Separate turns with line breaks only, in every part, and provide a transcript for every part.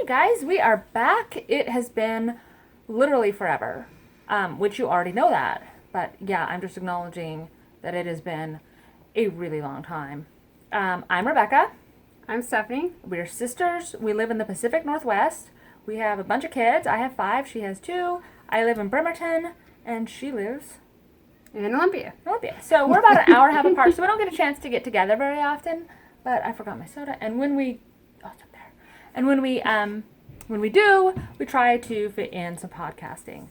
Guys, we are back. It has been literally forever, which you already know that. But yeah, I'm just acknowledging that it has been a really long time. I'm Rebecca.
I'm Stephanie.
We're sisters. We live in the Pacific Northwest. We have a bunch of kids. I have 5. She has 2. I live in Bremerton, and she lives
in Olympia.
So we're about an hour and a half apart, so we don't get a chance to get together very often. But I forgot my soda, and when we do, we try to fit in some podcasting.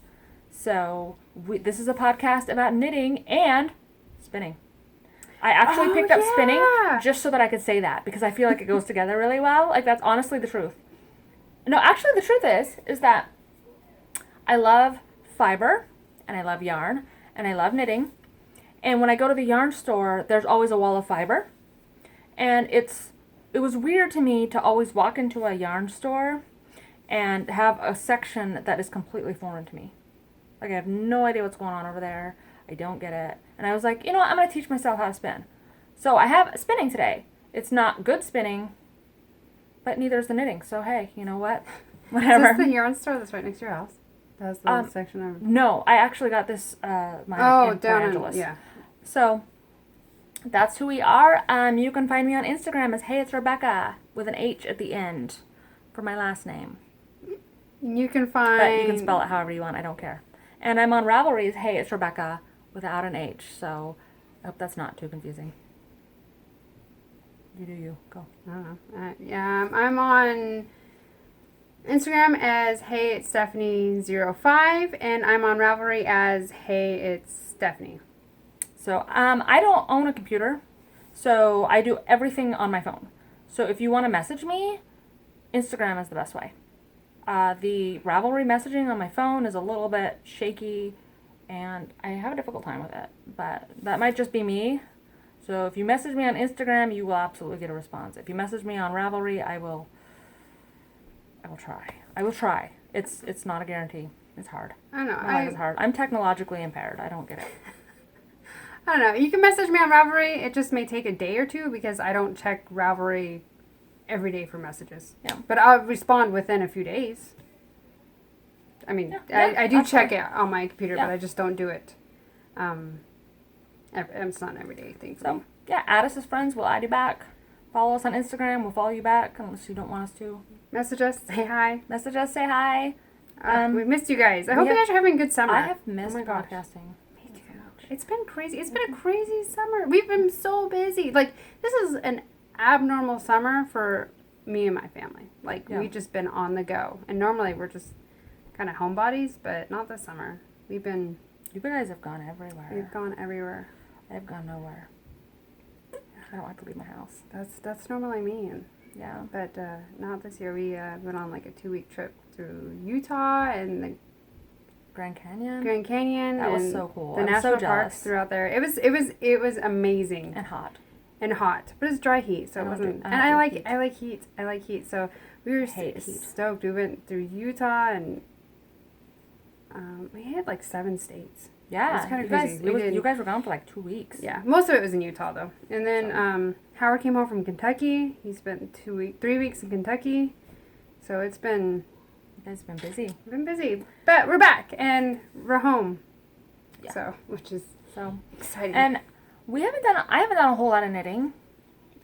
So this is a podcast about knitting and spinning. I actually picked up spinning just so that I could say that, because I feel like it goes together really well. Like, that's honestly the truth. No, actually the truth is that I love fiber, and I love yarn, and I love knitting. And when I go to the yarn store, there's always a wall of fiber. And it was weird to me to always walk into a yarn store and have a section that is completely foreign to me. Like, I have no idea what's going on over there. I don't get it. And I was like, you know what? I'm going to teach myself how to spin. So I have spinning today. It's not good spinning, but neither is the knitting. So hey, you know what? Whatever.
Is this the yarn store that's right next to your house? That's the section of...
No, I actually got this mine in Port Angeles.
Yeah.
So that's who we are. You can find me on Instagram as heyitsrebecca with an H at the end for my last name.
You can find...
But you can spell it however you want. I don't care. And I'm on Ravelry as heyitsrebecca without an H. So I hope that's not too confusing. You do you. Go.
I don't know. Yeah, I'm on Instagram as heyitsstephanie05, and I'm on Ravelry as heyitsstephanie.
So I don't own a computer, so I do everything on my phone. So if you want to message me, Instagram is the best way. The Ravelry messaging on my phone is a little bit shaky, and I have a difficult time with it. But that might just be me. So if you message me on Instagram, you will absolutely get a response. If you message me on Ravelry, I will try. I will try. It's not a guarantee. It's hard.
I know.
My life is hard. I'm technologically impaired. I don't get it.
I don't know. You can message me on Ravelry. It just may take a day or two because I don't check Ravelry every day for messages.
Yeah.
But I'll respond within a few days. I mean, I do check it on my computer, but I just don't do it. It's not an everyday thing.
So, yeah, add us as friends. We'll add you back. Follow us on Instagram. We'll follow you back unless you don't want us to.
Message us. Say hi.
Message us. Say hi.
We missed you guys. I hope you guys are having a good summer.
I have missed podcasting.
Me too. It's been crazy. It's been a crazy summer. We've been so busy. Like, this is an abnormal summer for me and my family. Like, we've just been on the go. And normally we're just kind of homebodies, but not this summer. You
guys have gone everywhere.
We've gone everywhere.
I've gone nowhere. I don't like to leave my house.
That's normally me.
Yeah.
But not this year. We went on like a 2-week trip through Utah and the
Grand Canyon.
That
was so cool.
The national parks throughout there. It was amazing.
And hot.
But it's dry heat, so it wasn't. And I like heat. So we were stoked. We went through Utah and we hit like 7 states.
Yeah,
it was kind of crazy.
You guys were gone for like 2 weeks.
Yeah, most of it was in Utah though. And then Howard came home from Kentucky. He spent 3 weeks in Kentucky. So you guys have been busy. We've been busy, but we're back and we're home. Yeah. So, which is so exciting.
And I haven't done a whole lot of knitting.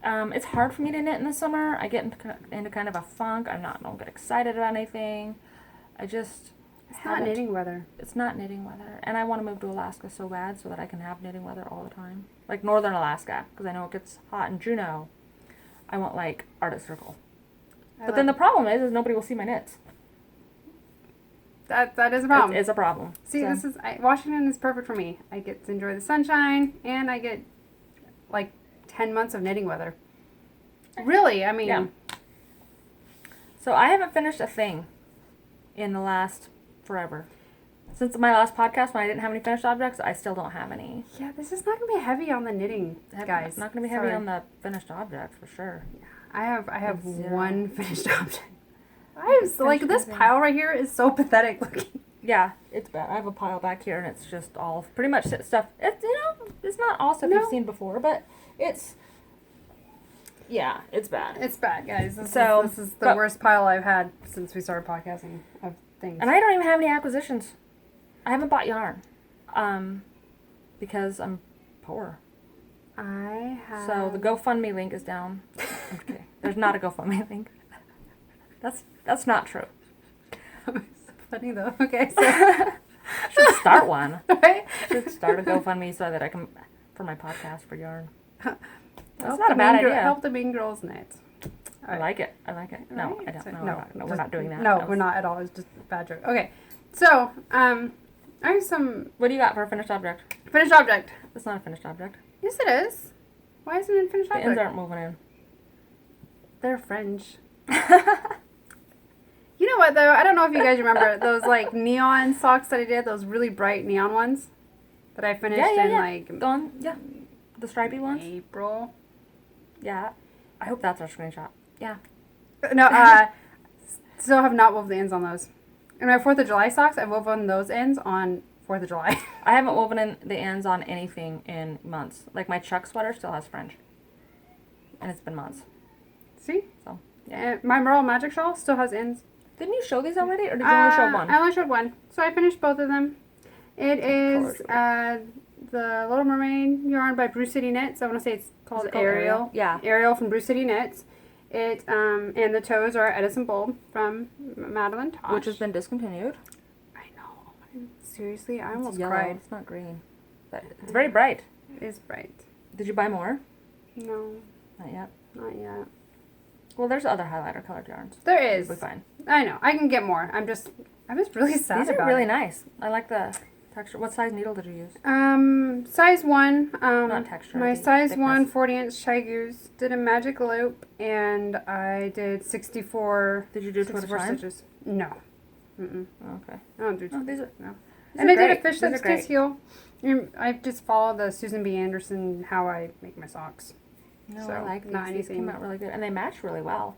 It's hard for me to knit in the summer. I get into kind of a funk. I don't get excited about anything.
It's not knitting weather.
It's not knitting weather. And I want to move to Alaska so bad so that I can have knitting weather all the time. Like northern Alaska, because I know it gets hot in Juneau. I want like Arctic Circle. But then the problem is nobody will see my knits.
That is a problem.
It's a problem.
See, Washington is perfect for me. I get to enjoy the sunshine, and I get like 10 months of knitting weather. Really, I mean.
Yeah. So I haven't finished a thing in the last forever. Since my last podcast, when I didn't have any finished objects, I still don't have any.
Yeah, this is not going to be heavy on the knitting, guys.
It's not going to be heavy on the finished objects, for sure.
Yeah. I have one finished object. This pile right here is so pathetic looking.
Yeah, it's bad. I have a pile back here, and it's just all pretty much stuff. It's not all stuff you've seen before, but it's Yeah, it's bad.
It's bad, guys. This is the worst pile I've had since we started podcasting of things.
And I don't even have any acquisitions. I haven't bought yarn. Because I'm poor.
I have...
So the GoFundMe link is down. I'm kidding. There's not a GoFundMe link. That's not true.
It's funny though. Okay, so...
Should start one.
Right?
Should start a GoFundMe so that I can... For my podcast for yarn. That's
Help
not a bad idea.
Help the mean girls knit.
I like it. No,
Right?
I don't. No, we're
just-
not doing that.
No, we're not at all. It's just a bad joke. Okay, so, I have some
What do you got for a finished object?
finished object.
It's not a finished object.
Yes, it is. Why isn't it a finished
The
object?
ends aren't moving in.
They're French. You know what, though? I don't know if you guys remember those, like, neon socks that I did. Those really bright neon ones that I finished in, like...
The stripy ones?
April.
Yeah. I hope that's our screenshot. Yeah.
No, still have not woven the ends on those. And my 4th of July socks, I've woven those ends on 4th of July.
I haven't woven in the ends on anything in months. Like my Chuck sweater still has French. And it's been months.
See?
So,
yeah. My Merle Magic shawl still has ends.
Didn't you show these already, or did you only show one?
I only showed one. So I finished both of them. It is the Little Mermaid yarn by Brew City Knits. I want to say it's called Ariel.
Yeah.
Ariel from Brew City Knits. It and the toes are Edison Bulb from Madeline Tosh.
Which has been discontinued.
I know. Seriously, I almost
It's yellow.
cried.
It's not green. But it's very bright.
It is bright.
Did you buy more?
No,
Not yet.
not yet.
Well, there's other highlighter colored yarns.
There is.
It'll be fine.
I know. I can get more. I'm just really sad
These
about
are really
it.
nice. I like the texture. What size needle did you use?
Size 1.
Not texture.
My
the
size
thickness.
1 40-inch Shy Goose did a magic loop, and I did 64.
Did you do
64
24
stitches? No. Mm-mm.
Oh, okay.
I don't do.
Oh, these are.
No.
These
And
are
I did
great.
a fish
These are
that's
great.
kiss heel. I just follow the Susan B. Anderson how I make my socks.
No,
So,
I like these.
not
These came
anything-
out really good, and they match really well.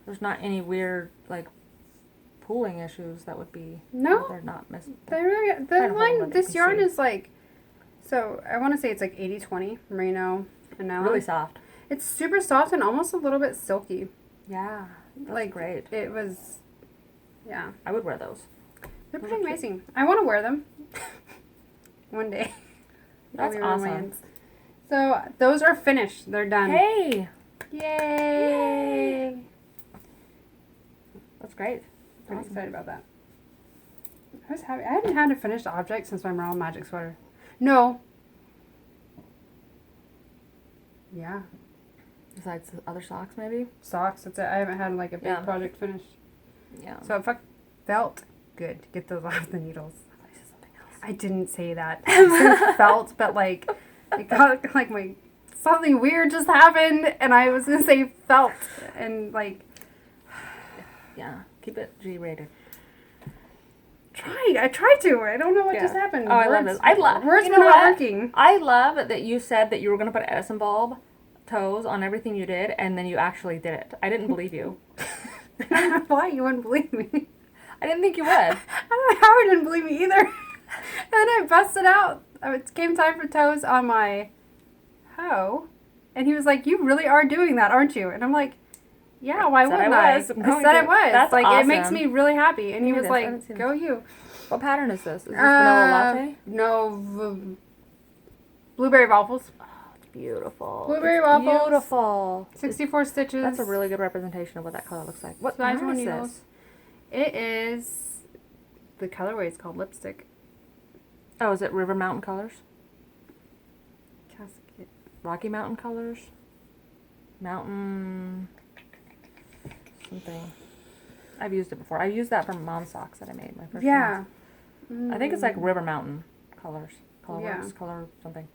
There's not any weird like pooling issues that would be.
No.
They're not missing.
They really,
Kind
the
of hold
line,
what
this
you
yarn
can see.
is like, so I want to say it's like 80-20 merino and nylon.
Really soft.
It's super soft and almost a little bit silky.
Yeah. That's
Like,
great.
It was, yeah.
I would wear those.
They're
Those
pretty
are cute.
amazing. I want to wear them one day.
That's
Maybe
awesome.
romance. So those are finished. They're done.
Hey,
Yay!
that's great.
Pretty
Awesome.
excited about that. I was happy. I hadn't had a finished object since my Merle Magic sweater. No. Yeah.
Besides the other socks, maybe.
Socks. That's it. I haven't had like a big
Yeah.
project finished.
Yeah.
So it felt good to get those off the needles.
I thought you said something else.
I didn't say that. I said felt, but like it got like my something weird just happened, and I was gonna say felt, and like
Yeah. Keep it G-rated.
I tried to. I don't know what
Yeah.
just happened.
Oh, I love this. I love.
Words
you
were
know
not
what?
working.
I love that you said that you were gonna put Edison bulb toes on everything you did, and then you actually did it. I didn't believe you.
I don't know why you wouldn't believe me.
I didn't think you would.
I don't know how he didn't believe me either. And then I busted out. It came time for toes on my hoe. And he was like, "You really are doing that, aren't you?" And I'm like, "Yeah, why
Said I
wouldn't I?"
was.
I
Going
said I
to.
was.
That's
like, it makes
awesome.
me really happy. And he
Me
was
this. I haven't
like,
seen
"Go
this.
you."
What pattern is this? Is this vanilla latte?
No, blueberry waffles.
It's beautiful.
Blueberry
It's
waffles.
Beautiful.
64 stitches.
That's a really good representation of what that color looks like. What
Size
yarn
one
is
needles.
this?
It is, the colorway is called Lipstick.
Oh, is it River Mountain colors?
Cascade.
Rocky Mountain colors? Mountain something. I've used it before. I used that for mom socks that I made, my first
Yeah.
ones. I think it's like River Mountain colors. Color
Yeah.
works, color something.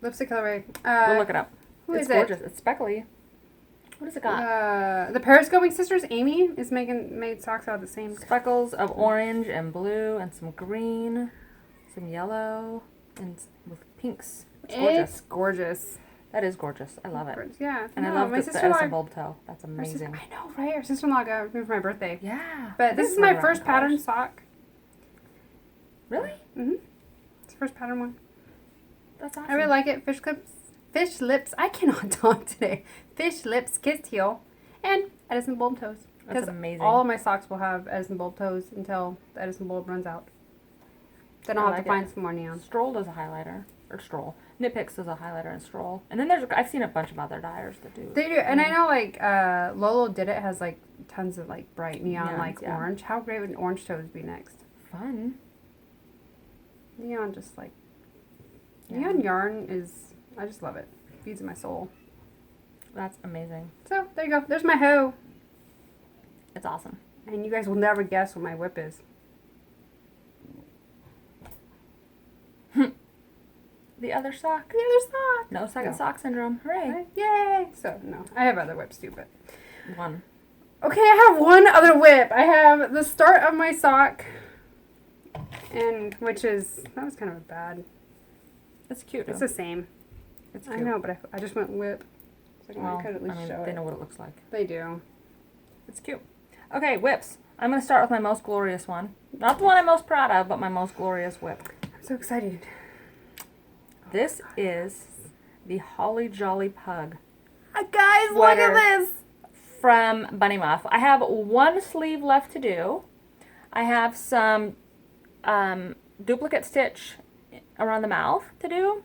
Lipstick colorway.
We'll look it up.
Who
It's
is it?
gorgeous. It's speckly. What has it got?
The Periscoping Sisters, Amy, is made socks out of the same.
Speckles of orange and blue and some green, some yellow, and with pinks. It's gorgeous.
It's gorgeous.
That is gorgeous. I love it.
Gorgeous. Yeah.
And
No,
I love
my
the
sister-in-law.
Edison bulb toe. That's
I
amazing.
know, right? Our sister-in-law got me for my birthday.
Yeah.
But this is my first pattern sock.
Really?
Mm-hmm. It's the first pattern one.
That's awesome.
I really like it. Fish clips Fish lips. I cannot talk today. Fish lips, kissed heel, and Edison bulb toes.
That's amazing.
All of my socks will have Edison bulb toes until the Edison bulb runs out. Then I'll have to find some more neon.
Stroll does a highlighter. Or Stroll. Knit Picks does a highlighter and Stroll. And then I've seen a bunch of other dyers that do.
They do. And I know like Lolo Did It has like tons of like bright neon like orange. How great would orange toes be next?
Fun.
Neon just like... Neon yarn is... I just love it. Feeds my soul.
That's amazing.
So, there you go. There's my hoe.
It's awesome.
And you guys will never guess what my whip is.
The other sock.
The other sock.
No second sock syndrome. Hooray.
Yay. So, no. I have other whips too, but...
One.
Okay, I have one other whip. I have the start of my sock. And, which is... That was kind of a bad...
It's cute.
It's the same.
It's cute.
I know, but I just went whip. So I could at least show
they
it.
know what it looks like.
They do.
It's cute. Okay, whips. I'm going to start with my most glorious one. Not the one I'm most proud of, but my most glorious whip.
I'm so excited.
This is the Holly Jolly Pug.
Guys, look at this!
From Bunnymuff. I have one sleeve left to do. I have some duplicate stitch around the mouth to do.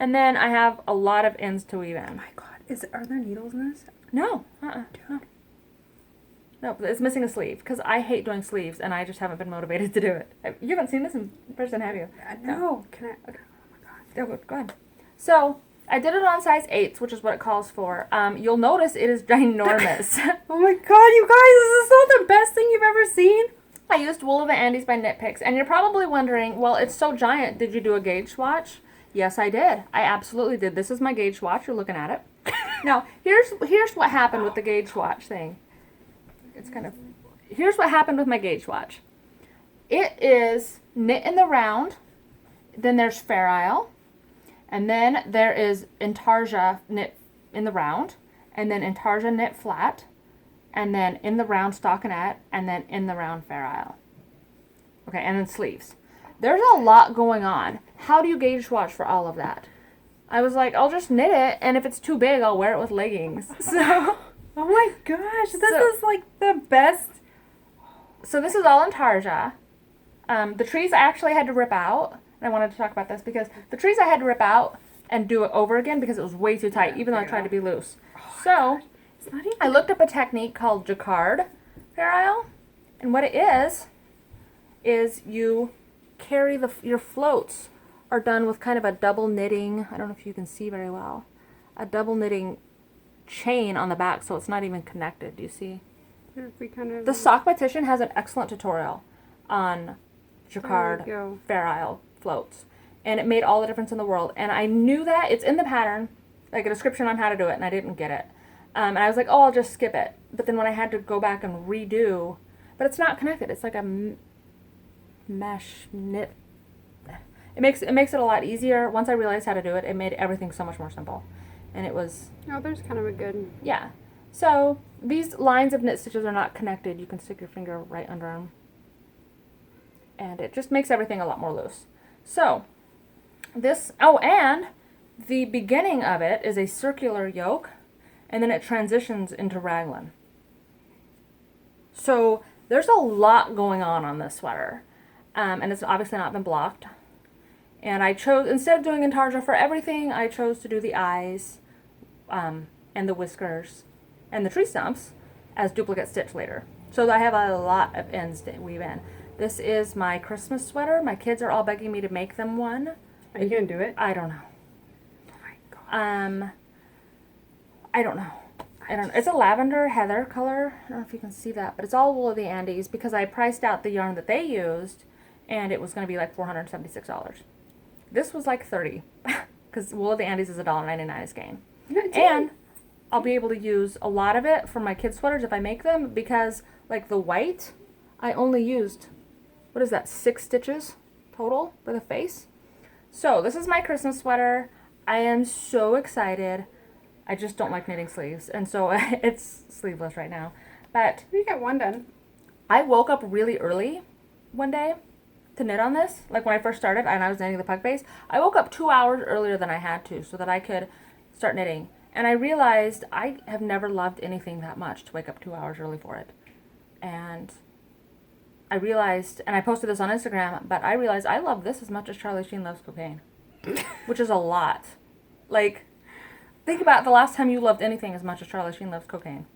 And then I have a lot of ends to weave in.
Oh my god. Are there needles in this?
No. No. No, but it's missing a sleeve because I hate doing sleeves and I just haven't been motivated to do it. You haven't seen this in person, have you?
No. Can I?
Okay. Oh my god. Go ahead. So, I did it on size 8s, which is what it calls for. You'll notice it is ginormous.
Oh my god, you guys, this is not the best thing you've ever seen.
I used Wool of the Andes by Knit Picks, and you're probably wondering, well, it's so giant, did you do a gauge swatch? Yes, I did. I absolutely did. This is my gauge swatch. You're looking at it. Now, here's what happened with the gauge swatch thing. Here's what happened with my gauge swatch. It is knit in the round, then there's Fair Isle, and then there is Intarsia knit in the round, and then Intarsia knit flat, and then in the round stockinette, and then in the round Fair Isle. Okay, and then sleeves. There's a lot going on. How do you gauge swatch for all of that? I was like, I'll just knit it, and if it's too big, I'll wear it with leggings. So,
oh my gosh, this is like the best.
So this is all Intarsia. The trees I actually had to rip out. And I wanted to talk about this because the trees I had to rip out and do it over again because it was way too tight, even though I tried to be loose. So, I looked up a technique called jacquard Fair Isle, and what it is you carry your floats are done with kind of a double knitting. I don't know if you can see very well. A double knitting chain on the back, so it's not even connected. Do you see? The Sock Petition has an excellent tutorial on jacquard Fair Isle floats, and it made all the difference in the world. And I knew that it's in the pattern, like a description on how to do it, and I didn't get it. And I was like, oh, I'll just skip it. But then when I had to go back and redo, but it's not connected. It's like a mesh knit. It makes it a lot easier. Once I realized how to do it, it made everything so much more simple. And it was...
Oh, there's kind of a good...
Yeah. So, these lines of knit stitches are not connected. You can stick your finger right under them. And it just makes everything a lot more loose. So, this... Oh, and the beginning of it is a circular yoke, and then it transitions into raglan. So, there's a lot going on this sweater. And it's obviously not been blocked. And I chose, instead of doing Intarsia for everything, I chose to do the eyes and the whiskers and the tree stumps as duplicate stitch later. So I have a lot of ends to weave in. This is my Christmas sweater. My kids are all begging me to make them one.
Are you going to do it?
I don't know.
Oh my God.
I don't know. It's a lavender heather color. I don't know if you can see that, but it's all Wool of the Andes because I priced out the yarn that they used, and it was going to be like $476. This was like $30 because Wool of the Andes is $1.99 a skein. And I'll be able to use a lot of it for my kids' sweaters if I make them because, like the white, I only used, 6 stitches total for the face. So this is my Christmas sweater. I am so excited. I just don't like knitting sleeves, and so it's sleeveless right now. But
you got one done.
I woke up really early one day to knit on this. Like when I first started and I was knitting the pug base, I woke up 2 hours earlier than I had to so that I could start knitting. And I realized I have never loved anything that much to wake up 2 hours early for it. And I realized, and I posted this on Instagram, but I realized I love this as much as Charlie Sheen loves cocaine. Which is a lot. Like, think about the last time you loved anything as much as Charlie Sheen loves cocaine.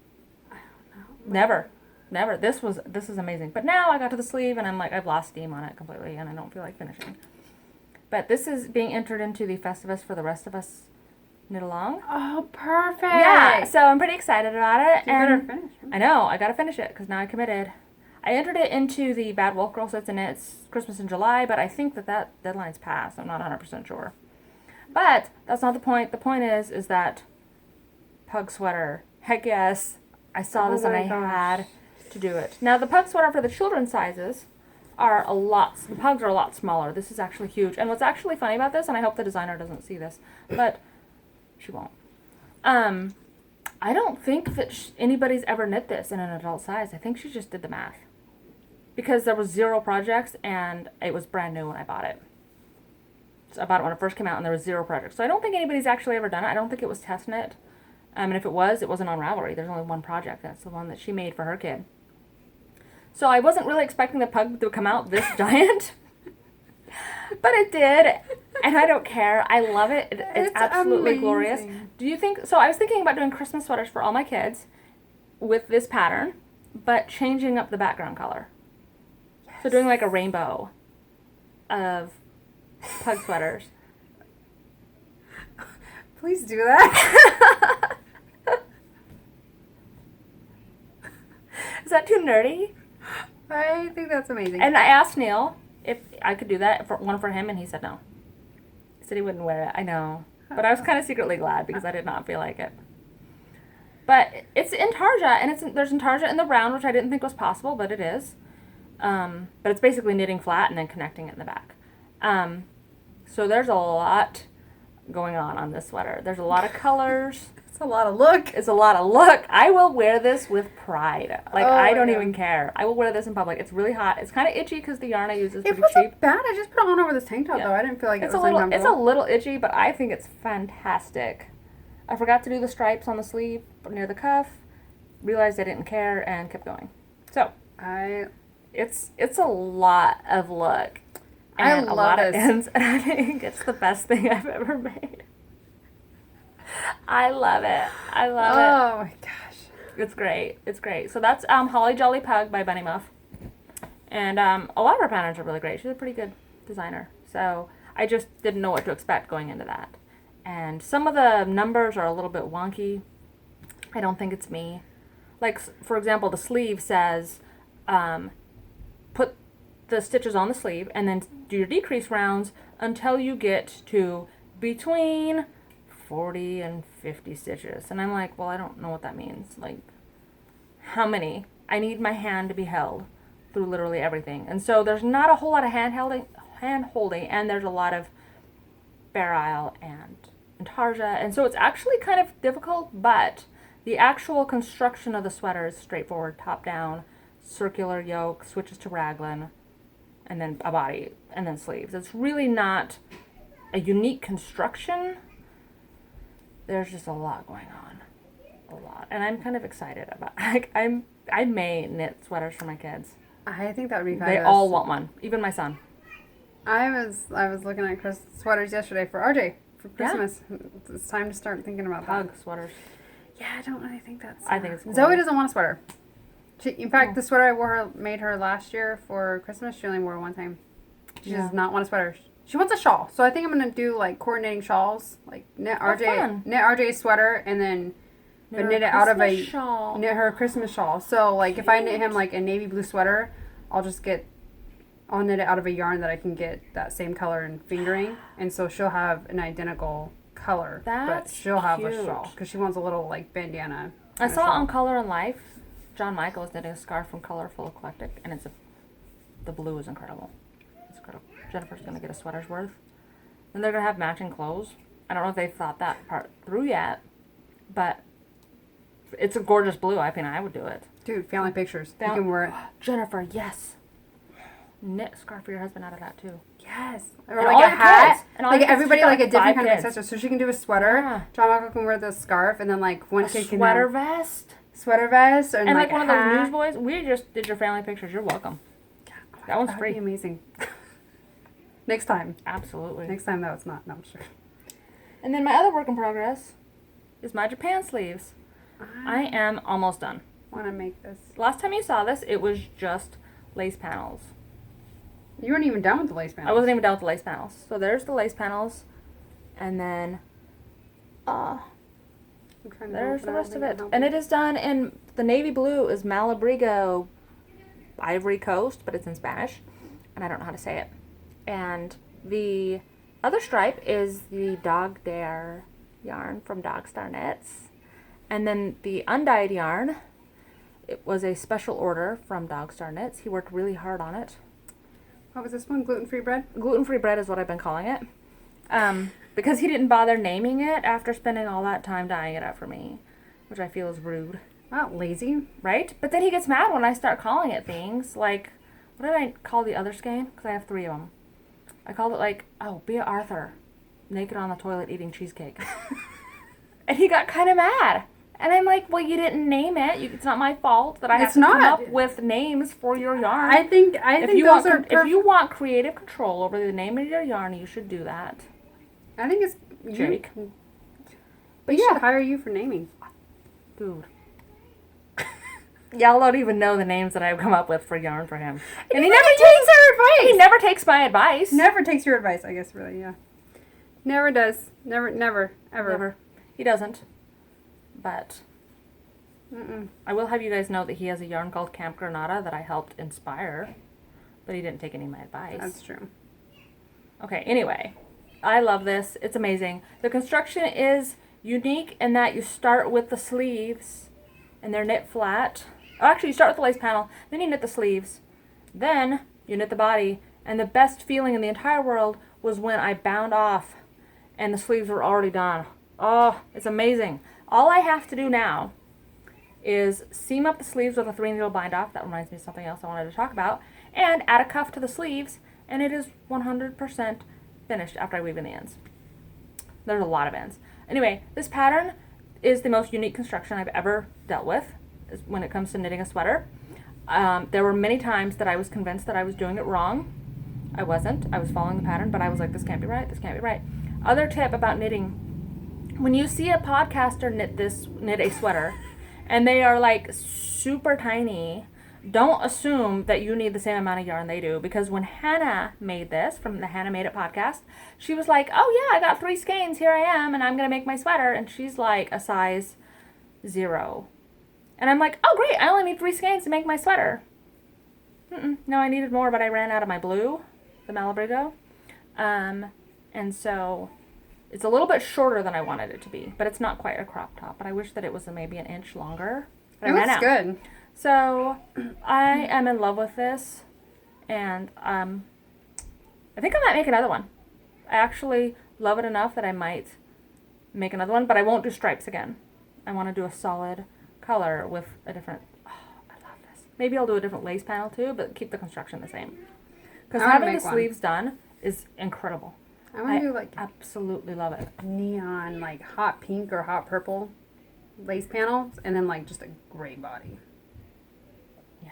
I don't know.
Never. This is amazing. But now I got to the sleeve and I'm like, I've lost steam on it completely and I don't feel like finishing. But this is being entered into the Festivus for the Rest of Us Knit Along.
Oh, perfect.
Yeah, so I'm pretty excited about it.
You better finish it.
I know, I gotta finish it because now I committed. I entered it into the Bad Wolf Girl Sets and Knits Christmas in July, but I think that deadline's passed. I'm not 100% sure. But that's not the point. The point is that pug sweater. Heck yes. I saw this and I had to do it. Now the pug sweater for the children's sizes the pugs are a lot smaller. This is actually huge. And what's actually funny about this, and I hope the designer doesn't see this, but she won't. I don't think that anybody's ever knit this in an adult size. I think she just did the math. Because there was 0 projects and it was brand new when I bought it. So I bought it when it first came out and there was 0 projects. So I don't think anybody's actually ever done it. I don't think it was test knit. And if it was, it wasn't on Ravelry. There's only one project. That's the one that she made for her kid. So I wasn't really expecting the pug to come out this giant. But it did. And I don't care. I love it. It's absolutely amazing. Glorious. Do you think... So I was thinking about doing Christmas sweaters for all my kids with this pattern, but changing up the background color. Yes. So doing like a rainbow of pug sweaters.
Please do that.
Is that too nerdy?
I think that's amazing.
And I asked Neil if I could do that, one for him, and he said no. He said he wouldn't wear it. I know. But I was kind of secretly glad because I did not feel like it. But it's intarsia, and there's intarsia in the round, which I didn't think was possible, but it is. But it's basically knitting flat and then connecting it in the back. So there's a lot going on this sweater. There's a lot of colors.
It's a lot of look.
It's a lot of look. I will wear this with pride. Like, I don't even care. I will wear this in public. It's really hot. It's kind of itchy because the yarn I use is pretty cheap.
It wasn't bad. I just put it on over this tank top, though. I didn't feel like it was uncomfortable.
It's a little itchy, but I think it's fantastic. I forgot to do the stripes on the sleeve near the cuff. Realized I didn't care and kept going. So, it's a lot of look. And a lot of ends, and I think it's the best thing I've ever made. I love it.
Oh my gosh.
It's great. It's great. So that's Holly Jolly Pug by Bunnymuff. And a lot of her patterns are really great. She's a pretty good designer. So I just didn't know what to expect going into that. And some of the numbers are a little bit wonky. I don't think it's me. Like, for example, the sleeve says put the stitches on the sleeve and then do your decrease rounds until you get to between 40 and 50 stitches. And I'm like, well, I don't know what that means. Like, how many? I need my hand to be held through literally everything. And so there's not a whole lot of hand holding, and there's a lot of bare isle and intarsia. And so it's actually kind of difficult, but the actual construction of the sweater is straightforward, top down, circular yoke, switches to raglan, and then a body, and then sleeves. It's really not a unique construction. There's just a lot going on. A lot. And I'm kind of excited about it. I may knit sweaters for my kids.
I think that would be fun.
They all want one. Even my son.
I was looking at sweaters yesterday for RJ for Christmas. Yeah. It's time to start thinking about
pug sweaters.
Yeah, I don't really think that's...
I think it's cool.
Zoe doesn't want a sweater. In fact, the sweater I made her last year for Christmas, she only wore it one time. She does not want a sweater. She wants a shawl. So I think I'm going to do, like, coordinating shawls. Like, knit RJ's sweater and then knit it out of knit her a Christmas shawl. So, like, if I knit him, like, a navy blue sweater, I'll knit it out of a yarn that I can get that same color and fingering. And so she'll have an identical color. But she'll have a shawl. Because she wants a little, like, bandana.
I saw on Color and Life, John Michael is knitting a scarf from Colorful Eclectic, and the blue is incredible. It's incredible. Jennifer's going to get a sweater's worth. And they're going to have matching clothes. I don't know if they've thought that part through yet, but it's a gorgeous blue. I mean, I would do it.
Dude, family pictures. You can wear it.
Jennifer, yes. knit a scarf for your husband out of that too.
Yes. Or
And
like
all
a
your
hat.
kids. And all
Like
your kids,
everybody
she's got
like a different
5
kind of
kids.
accessory. So she can do a sweater.
Yeah.
John Michael can wear the scarf, and then like one kid can
Sweater
have
vest.
sweater vest
And like one of those newsboys. We just did your family pictures. You're welcome. That one's free.
That'd be amazing. Next time.
Absolutely.
Next time, though, it's not. No, I'm sure.
And then my other work in progress is my Japan sleeves. I am almost done.
Want to make this.
Last time you saw this, it was just lace panels.
You weren't even done with the lace panels.
I wasn't even done with the lace panels. So there's the lace panels, and then there's the rest of it. And it is done in, the navy blue is Malabrigo Ivory Coast, but it's in Spanish, and I don't know how to say it. And the other stripe is the Dogdare yarn from Dogstar Knits. And then the undyed yarn, it was a special order from Dogstar Knits. He worked really hard on it.
What was this one? Gluten-free bread?
Gluten-free bread is what I've been calling it. Because he didn't bother naming it after spending all that time dyeing it up for me, which I feel is rude.
Not lazy.
Right? But then he gets mad when I start calling it things like, what did I call the other skein? Because I have 3 of them. I called it like, Bea Arthur, naked on the toilet eating cheesecake. And he got kind of mad. And I'm like, well, you didn't name it. It's not my fault that I have to come up with names for your yarn.
I think
if you want creative control over the name of your yarn, you should do that.
I think it's
Jake.
But yeah, should hire you for naming.
Dude. Y'all don't even know the names that I've come up with for yarn for him.
And he never takes our advice.
He never takes my advice.
Never takes your advice, I guess, really, yeah. Never does. Never, ever.
Never. He doesn't. But I will have you guys know that he has a yarn called Camp Granada that I helped inspire, but he didn't take any of my advice.
That's true.
Okay, anyway, I love this. It's amazing. The construction is unique in that you start with the sleeves and they're knit flat. Oh, actually, you start with the lace panel, then you knit the sleeves, then you knit the body, and the best feeling in the entire world was when I bound off and the sleeves were already done. Oh, it's amazing. All I have to do now is seam up the sleeves with a 3-needle bind off. That reminds me of something else I wanted to talk about. And add a cuff to the sleeves, and it is 100% finished after I weave in the ends. There's a lot of ends. Anyway, this pattern is the most unique construction I've ever dealt with when it comes to knitting a sweater. There were many times that I was convinced that I was doing it wrong. I wasn't. I was following the pattern, but I was like, this can't be right, this can't be right. Other tip about knitting: when you see a podcaster knit a sweater, and they are like super tiny, don't assume that you need the same amount of yarn they do, because when Hannah made this from the HanaMadeIt podcast, she was like, oh yeah, I got 3 skeins, here I am, and I'm gonna make my sweater, and she's like a size 0. And I'm like, oh great, I only need 3 skeins to make my sweater. No, I needed more, but I ran out of my blue, the Malabrigo. And so it's a little bit shorter than I wanted it to be, but it's not quite a crop top. But I wish that it was maybe an inch longer. But
It looks good.
So I am in love with this, and I think I might make another one. I actually love it enough that I might make another one, but I won't do stripes again. I want to do a solid color with a different, I love this. Maybe I'll do a different lace panel too, but keep the construction the same. Because having the sleeves done is incredible.
I want to do like
absolutely love it.
Neon, like hot pink or hot purple lace panels, and then like just a gray body.
Yeah.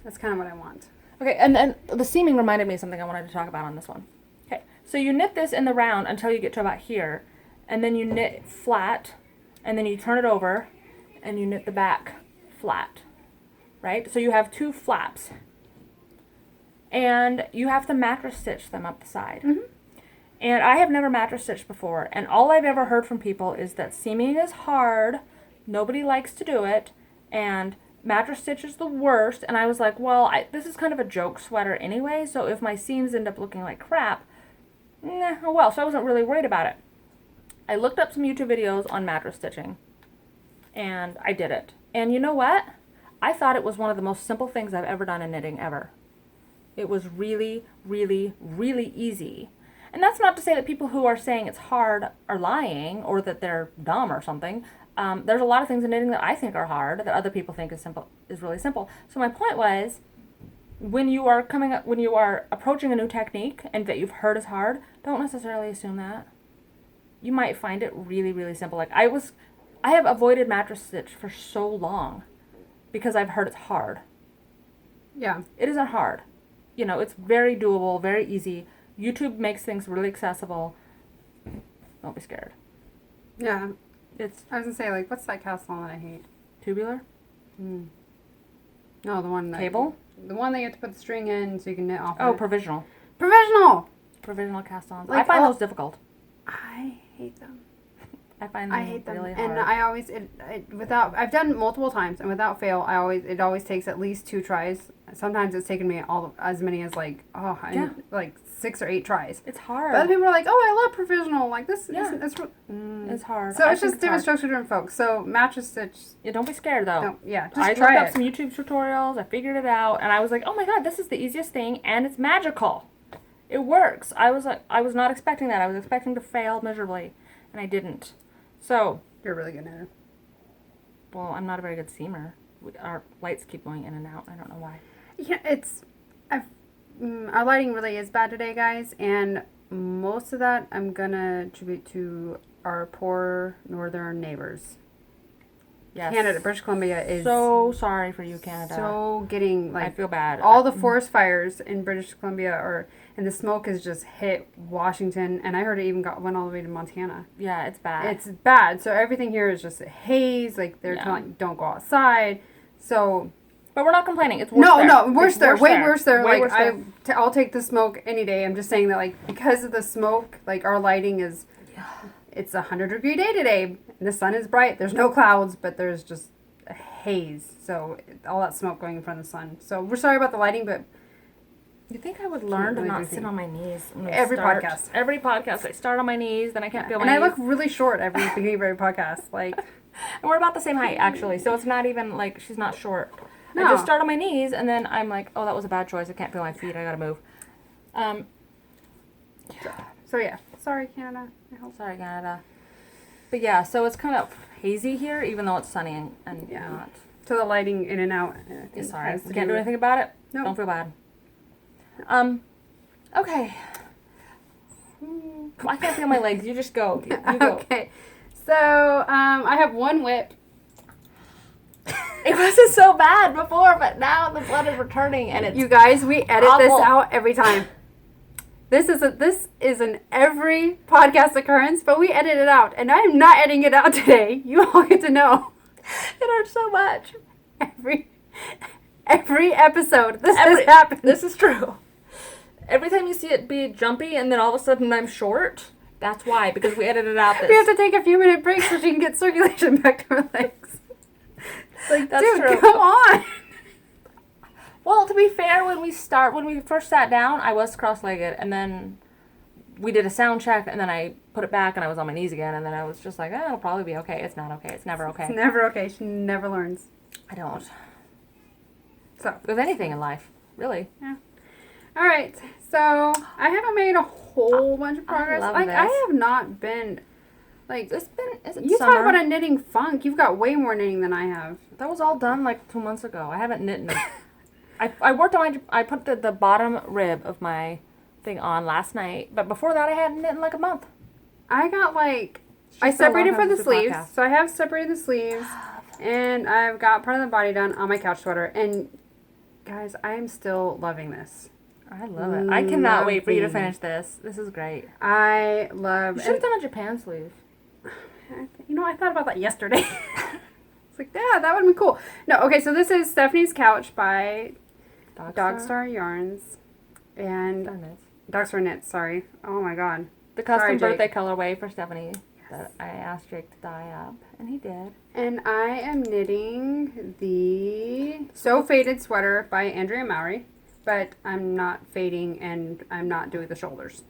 That's kind of what I want.
Okay, and then the seaming reminded me of something I wanted to talk about on this one. Okay, so you knit this in the round until you get to about here, and then you knit flat, and then you turn it over, and you knit the back flat, right? So you have 2 flaps, and you have to mattress stitch them up the side. And I have never mattress stitched before, and all I've ever heard from people is that seaming is hard, nobody likes to do it, and mattress stitch is the worst. And I was like, well, this is kind of a joke sweater anyway, so if my seams end up looking like crap, oh well, so I wasn't really worried about it. I looked up some YouTube videos on mattress stitching, and I did it. And you know what? I thought it was one of the most simple things I've ever done in knitting ever. It was really, really, really easy. And that's not to say that people who are saying it's hard are lying or that they're dumb or something. There's a lot of things in knitting that I think are hard that other people think is really simple. So my point was, when you are approaching a new technique and that you've heard is hard, don't necessarily assume that. You might find it really, really simple. Like I have avoided mattress stitch for so long because I've heard it's hard.
Yeah.
It isn't hard. It's very doable, very easy. YouTube makes things really accessible. Don't be scared.
Yeah.
I
was gonna say, like, what's that cast on that I hate?
Tubular?
No, the one that...
Cable?
The one that you have to put the string in so you can knit off
Oh,
it.
provisional.
Provisional
cast-ons.
Like,
I find those difficult.
I hate them.
I find them really hard.
And I always, I've done multiple times, and without fail, it always takes at least 2 tries. Sometimes it's taken me as many as like 6 or 8 tries.
It's hard.
But other people are like, oh, I love provisional. Like this,
it's hard.
So it's just different strokes for different folks. So mattress stitch.
Yeah, don't be scared though.
Just
I
try
looked up some YouTube tutorials. I figured it out, and I was like, oh my god, this is the easiest thing, and it's magical. It works. I was not expecting that. I was expecting to fail miserably, and I didn't. So
you're really good at it.
Well, I'm not a very good seamer. Our lights keep going in and out. I don't know why.
Yeah, our lighting really is bad today, guys, and most of that I'm gonna attribute to our poor northern neighbors.
Yes.
Canada, British Columbia is
so sorry for you, Canada.
So getting
I feel bad.
All the forest fires in British Columbia and the smoke has just hit Washington, and I heard it even went all the way to Montana.
Yeah, it's bad.
It's bad. So everything here is just a haze. Like they're telling you, don't go outside. So.
But we're not complaining. It's worse there.
No, worse there. Way worse there.
Way
like
worse there.
I'll take the smoke any day. I'm just saying that like because of the smoke, like our lighting is. Yeah. It's a 100-degree day today. The sun is bright. There's no clouds, but there's just a haze. So all that smoke going in front of the sun. So we're sorry about the lighting, but.
You think I would learn to not sit on my knees?
Every podcast.
Every podcast. I start on my knees, then I can't feel my
knees. And
I
look really short every beginning of every podcast. Like.
And we're about the same height, actually. So it's not even like she's not short.
No.
I just start on my knees, and then I'm like, oh, that was a bad choice. I can't feel my feet. I gotta move.
So yeah. Sorry, Canada.
Sorry, Canada. But yeah, so it's kind of hazy here, even though it's sunny and not.
So the lighting in and out.
Sorry. We can't do anything about it?
No.
Don't feel bad. Okay. I can't feel my legs. You just go. You go.
Okay. So, I have one whip.
It wasn't so bad before, but now the blood is returning, and it's
You guys, we edit
awful.
This out every time. This is an every podcast occurrence, but we edit it out, and I'm not editing it out today. You all get to know.
It hurts so much.
Every episode, this has happened.
This is true. Every time you see it be jumpy, and then all of a sudden I'm short, that's why, because we edited out this.
We have to take a few minute break so she can get circulation back to her legs. Like, that's dude, true. Come on.
Well, to be fair, when we first sat down, I was cross-legged, and then we did a sound check, and then I put it back, and I was on my knees again, and then I was just like, it'll probably be okay. It's not okay. It's never okay.
It's never okay. She never learns.
I don't.
So.
With anything in life, really.
Yeah. All right. So, I haven't made a whole bunch of progress. I have not been... Like,
is it
you
summer?
talk about a knitting funk. You've got way more knitting than I have.
That was all done like 2 months ago. I haven't knit. I worked on I put the bottom rib of my thing on last night, but before that I hadn't knit in like a month.
I got like I separated for the sleeves, so I have separated the sleeves, and I've got part of the body done on my couch sweater. And guys, I am still loving this.
I love it. I cannot wait for you to finish this. This is great.
I love.
You should have done a Japan sleeve.
You know, I thought about that yesterday. It's like, yeah, that would be cool. No, okay, so this is Stephanie's Couch by Dogstar Yarns. And Dogstar Knits, sorry. Oh my god.
The custom birthday colorway for Stephanie that I asked Jake to dye up, and he did.
And I am knitting the So Faded sweater by Andrea Mowry, but I'm not fading and I'm not doing the shoulders.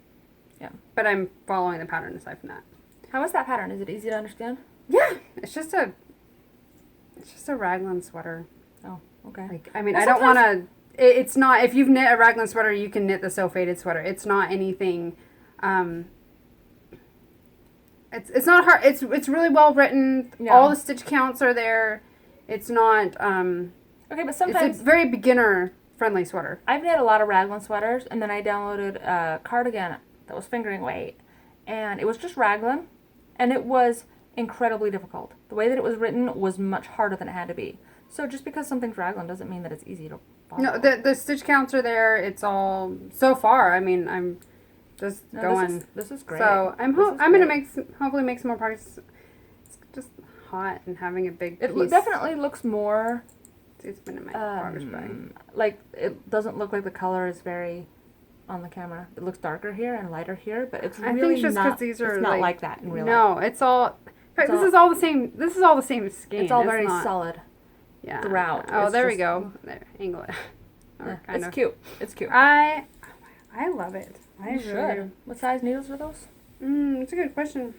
Yeah.
But I'm following the pattern aside from that.
How is that pattern? Is it easy to understand?
Yeah, it's just a raglan sweater.
Oh, okay.
Like, I mean, well, I don't want to. It's not. If you've knit a raglan sweater, you can knit the So Faded sweater. It's not anything. It's not hard. It's really well written. Yeah. All the stitch counts are there. It's not.
Okay, but sometimes
it's a very beginner friendly sweater.
I've knit a lot of raglan sweaters, and then I downloaded a cardigan that was fingering weight, and it was just raglan, and it was incredibly difficult. The way that it was written was much harder than it had to be. So just because something's raglan doesn't mean that it's easy to follow.
No, the stitch counts are there. It's all so far. I mean, I'm just going.
This is great.
So I'm gonna hopefully make some more progress. It's just hot and having a big piece.
It definitely looks more.
It's been in my progress bag.
Like it doesn't look like the color is very on the camera. It looks darker here and lighter here, but it's really
think just
not.
These are
it's not like that in real life.
No, it's all. In fact, this is all the same. This is all the same skein.
It's all very solid.
Yeah.
Throughout.
Oh, there we go. There, angle it.
Yeah, it's cute. It's cute.
I love it. I really do.
What size needles are those?
It's a good question.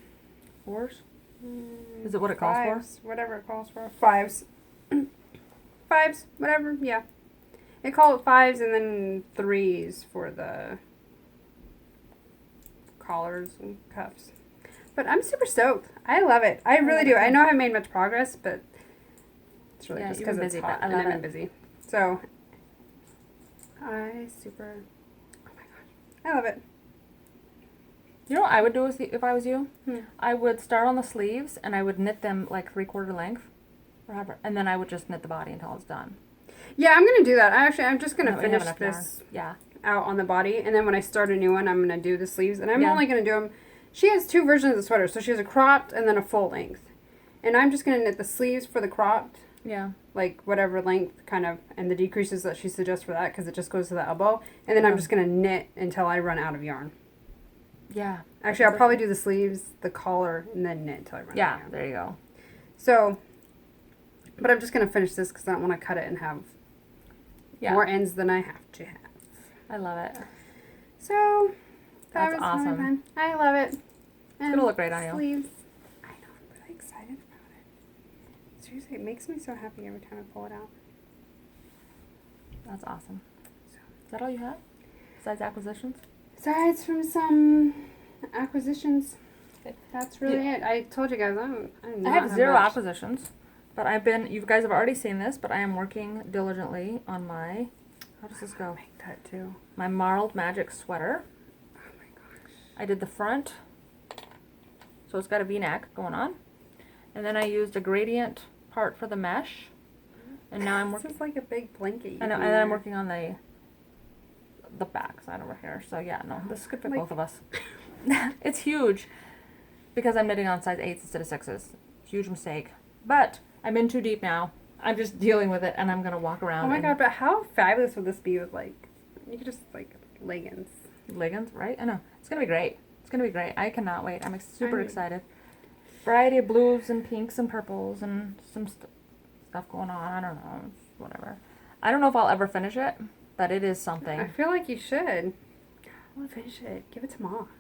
4s? Is it what it calls
Fives, for? Whatever it calls for. 5s. 5s, whatever, yeah. They call it 5s and then 3s for the collars and cuffs. But I'm super stoked. I love it. I really do. I know I haven't made much progress, but it's really just because it's hot and I've been busy. So, oh my gosh. I love it.
You know what I would do if I was you? I would start on the sleeves and I would knit them like 3/4 length, and then I would just knit the body until it's done.
Yeah, I'm gonna do that. I'm just gonna finish this
yarn.
out on the body, and then when I start a new one, I'm gonna do the sleeves, and I'm only gonna do them. She has 2 versions of the sweater, so she has a cropped and then a full length, and I'm just gonna knit the sleeves for the cropped.
Yeah.
Like whatever length, kind of, and the decreases that she suggests for that, because it just goes to the elbow, and then I'm just gonna knit until I run out of yarn.
Yeah.
Actually, I'll probably do the sleeves, the collar, and then knit until I run out of yarn.
Yeah, there you go.
So, but I'm just going to finish this because I don't want to cut it and have more ends than I have to have.
I love it.
So,
that's awesome.
Really fun. I love it.
It's going to look great on you.
Sleeves. I know, I'm really excited about it. Seriously, it makes me so happy every time I pull it out.
That's awesome. So, is that all you have? Besides acquisitions?
Besides from some acquisitions, that's really it. I told you guys
I have 0 acquisitions, but you guys have already seen this, but I am working diligently on my, how does this go?
Make that too.
My Marled Magic sweater.
Oh my gosh.
I did the front, so it's got a V-neck going on, and then I used a gradient part for the mesh, and now I'm working.
This is like a big blanket.
I know, and then I'm working on the back side over here. So yeah, no, this could fit both of us. It's huge because I'm knitting on size 8s instead of 6s. Huge mistake. But I'm in too deep now. I'm just dealing with it, and I'm gonna walk around.
Oh my god! But how fabulous would this be with you could just leggings.
Leggings, right? I know. It's gonna be great. It's gonna be great. I cannot wait. I'm super excited. Variety of blues and pinks and purples and some stuff going on. I don't know. Whatever. I don't know if I'll ever finish it. But it is something.
I feel like you should. I want to finish it. Give it to Mom.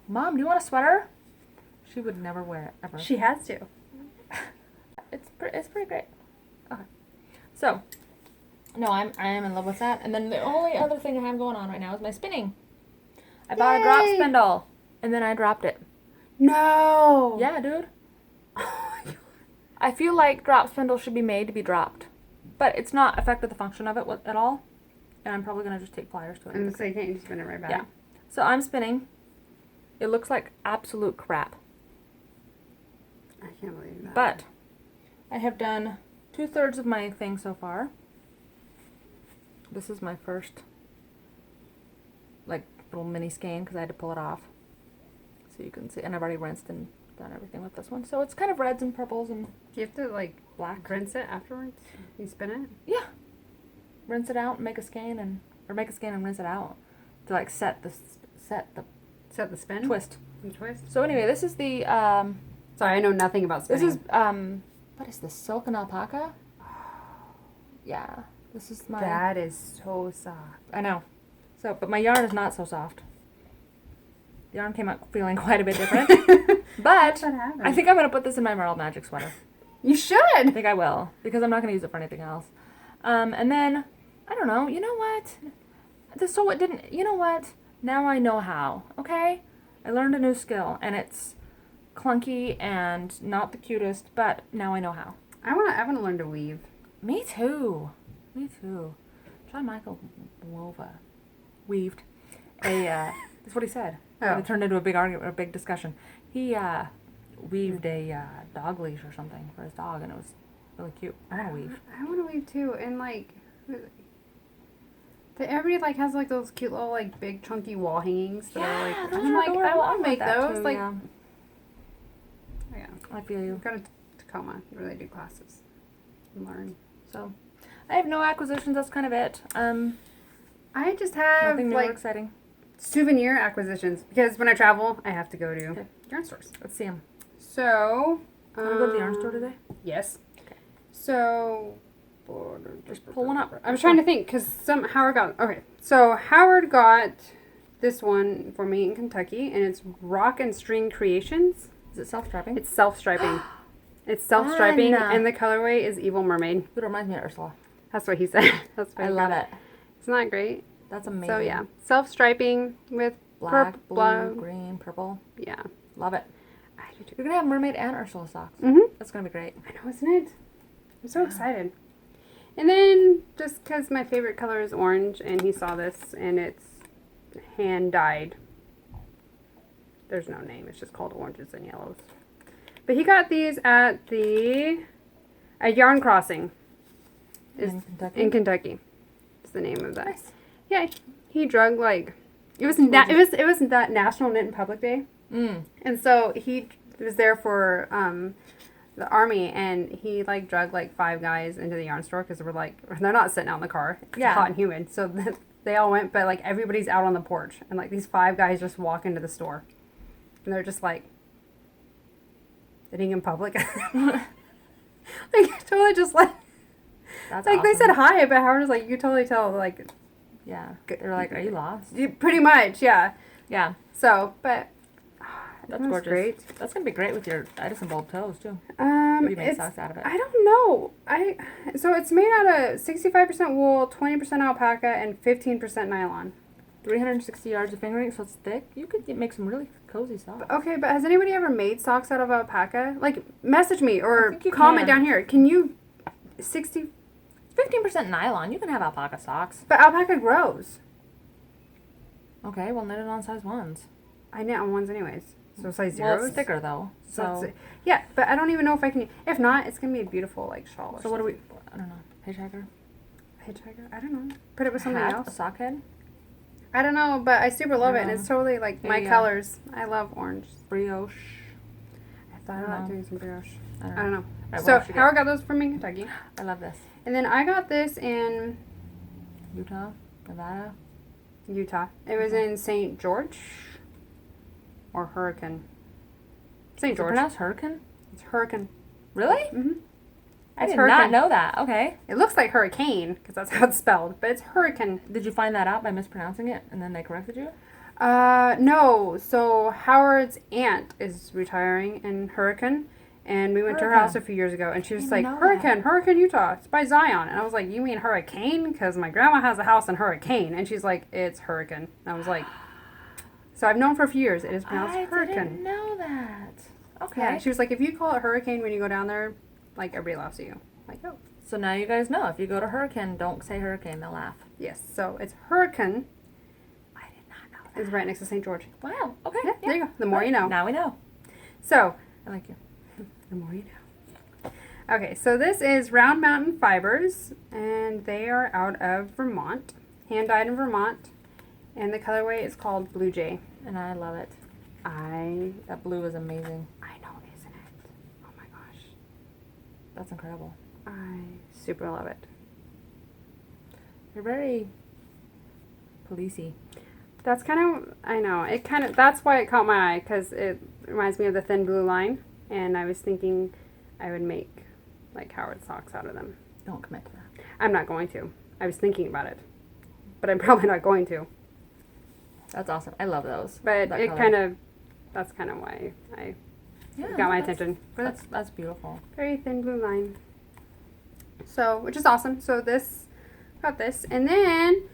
Mom, do you want a sweater? She would never wear it, ever.
She has to.
It's pretty great. Okay. So, no, I am in love with that. And then the only other thing I have going on right now is my spinning. I bought a drop spindle, and then I dropped it.
No!
Yeah, dude. I feel like drop spindles should be made to be dropped. But it's not affected the function of it at all. And I'm probably going to just take pliers to it.
I'm saying, can't you just spin it right back?
Yeah. So I'm spinning. It looks like absolute crap.
I can't believe that.
But I have done 2/3 of my thing so far. This is my first little mini skein because I had to pull it off. So you can see. And I've already rinsed and done everything with this one. So it's kind of reds and purples and
do you have to black rinse it afterwards? You spin it?
Yeah. Rinse it out and make a skein or make a skein and rinse it out to set the
spin
twist.
And twist.
So anyway, this is the
sorry, I know nothing about spinning.
This is what is this, silk and alpaca? Yeah, this is my.
That is so soft.
I know. So, but my yarn is not so soft. The yarn came out feeling quite a bit different. But I think I'm gonna put this in my Marled Magic sweater.
You should.
I think I will because I'm not gonna use it for anything else. And then, I don't know, you know what? You know what? Now I know how, okay? I learned a new skill, and it's clunky and not the cutest, but now I know how.
I want to learn to weave.
Me too. John Michael weaved a, that's what he said.
Oh.
And it turned into a big argument, a big discussion. He weaved a dog leash or something for his dog, and it was really cute. I want to weave.
I want to weave too, and like, everybody like has like those cute little like big chunky wall hangings that are like. I'm like, I want to make those.
Too,
like,
yeah. I feel you.
Go to Tacoma where they do classes and learn.
So, I have no acquisitions. That's kind of it.
I just have
nothing new
like
or exciting.
Souvenir acquisitions because when I travel, I have to go to yarn stores.
Let's see them.
So,
want to go to the yarn store today?
Yes. Okay. So,
just pull one up.
I was trying to think because Howard got. Okay, so Howard got this one for me in Kentucky, and it's Rock and String Creations.
Is it self-striping?
It's self-striping. It's self-striping, and the colorway is Evil Mermaid.
It reminds me of Ursula.
That's what he said. That's what
I love it.
Isn't that great?
That's amazing.
So yeah, self-striping with
black, blue, green, purple.
Yeah.
Love it.
I do too.
You're going to have mermaid and Ursula socks.
Mm-hmm.
That's going to be great.
I know, isn't it? I'm so excited. And then, just because my favorite color is orange, and he saw this, and it's hand-dyed. There's no name. It's just called oranges and yellows. But he got these at Yarn Crossing.
In Kentucky?
In Kentucky. Is the name of that.
Nice.
Yeah, he drug like it was that National Knit in Public Day, and so he was there for the army, and he like drug like 5 guys into the yarn store because they're not sitting out in the car, it's hot and humid, so they all went, but like everybody's out on the porch, and like these 5 guys just walk into the store, and they're just like knitting in public, like totally just like.
That's
like
awesome.
They said hi, but Howard was like, you could totally tell, like...
Yeah. They're like, are you lost?
Pretty much, yeah.
Yeah.
So, but...
That's gorgeous. Great. That's going to be great with your Edison bulb toes, too. You make socks out of it.
I don't know. So it's made out of 65% wool, 20% alpaca, and 15% nylon.
360 yards of fingering, so it's thick. You could make some really cozy socks.
Okay, but has anybody ever made socks out of alpaca? Like, message me or comment down here. Can you...
15% nylon. You can have alpaca socks.
But alpaca grows.
Okay, well, knit it on size 1s.
I knit on 1s anyways. So size 0s.
Well, it's thicker, though. So
yeah, but I don't even know if I can... If not, it's going to be a beautiful, like, shawl.
So what do we... I don't know. Hitchhiker?
I don't know. Put it with something else.
A sock head?
I don't know, but I super love it. And it's totally, like, my colors. I love orange.
Brioche.
I thought about doing some brioche. I
I
don't know.
Right,
so Howard got those from me in Kentucky.
I love this.
And then I got this in...
Utah? Nevada?
Utah. It was in St. George. Or Hurricane. St. George.
Is it pronounced Hurricane?
It's Hurricane.
Really?
Mm-hmm.
I did not know that. Okay.
It looks like hurricane, because that's how it's spelled, but it's Hurricane.
Did you find that out by mispronouncing it, and then they corrected you?
No. So Howard's aunt is retiring in Hurricane, and we went to her house a few years ago, and she was like, Hurricane, Utah. It's by Zion. And I was like, you mean Hurricane? Because my grandma has a house in Hurricane. And she's like, it's Hurricane. And I was like, so I've known for a few years it is pronounced Hurricane.
I didn't know that. Okay.
Yeah, she was like, if you call it Hurricane when you go down there, like, everybody laughs at you. Like, oh.
So now you guys know. If you go to Hurricane, don't say Hurricane. They'll laugh.
Yes. So it's Hurricane.
I did not know that.
It's right next to St. George.
Wow. Okay.
Yeah, there you go. The more you know.
Now we know.
So.
I like you.
The more you know. Okay, so this is Round Mountain Fibers, and they are out of Vermont. Hand-dyed in Vermont. And the colorway is called Blue Jay.
And I love it. That blue is amazing.
I know, isn't it? Oh my gosh.
That's incredible.
I super love it.
You're very policey.
That's kind of, I know, that's why it caught my eye, because it reminds me of the Thin Blue Line, and I was thinking I would make, like, Howard socks out of them.
Don't commit to that.
I'm not going to. I was thinking about it, but I'm probably not going to.
That's awesome. I love those.
But that's kind of why I got my attention.
That's beautiful.
Very thin blue line. So, which is awesome. So got this. And then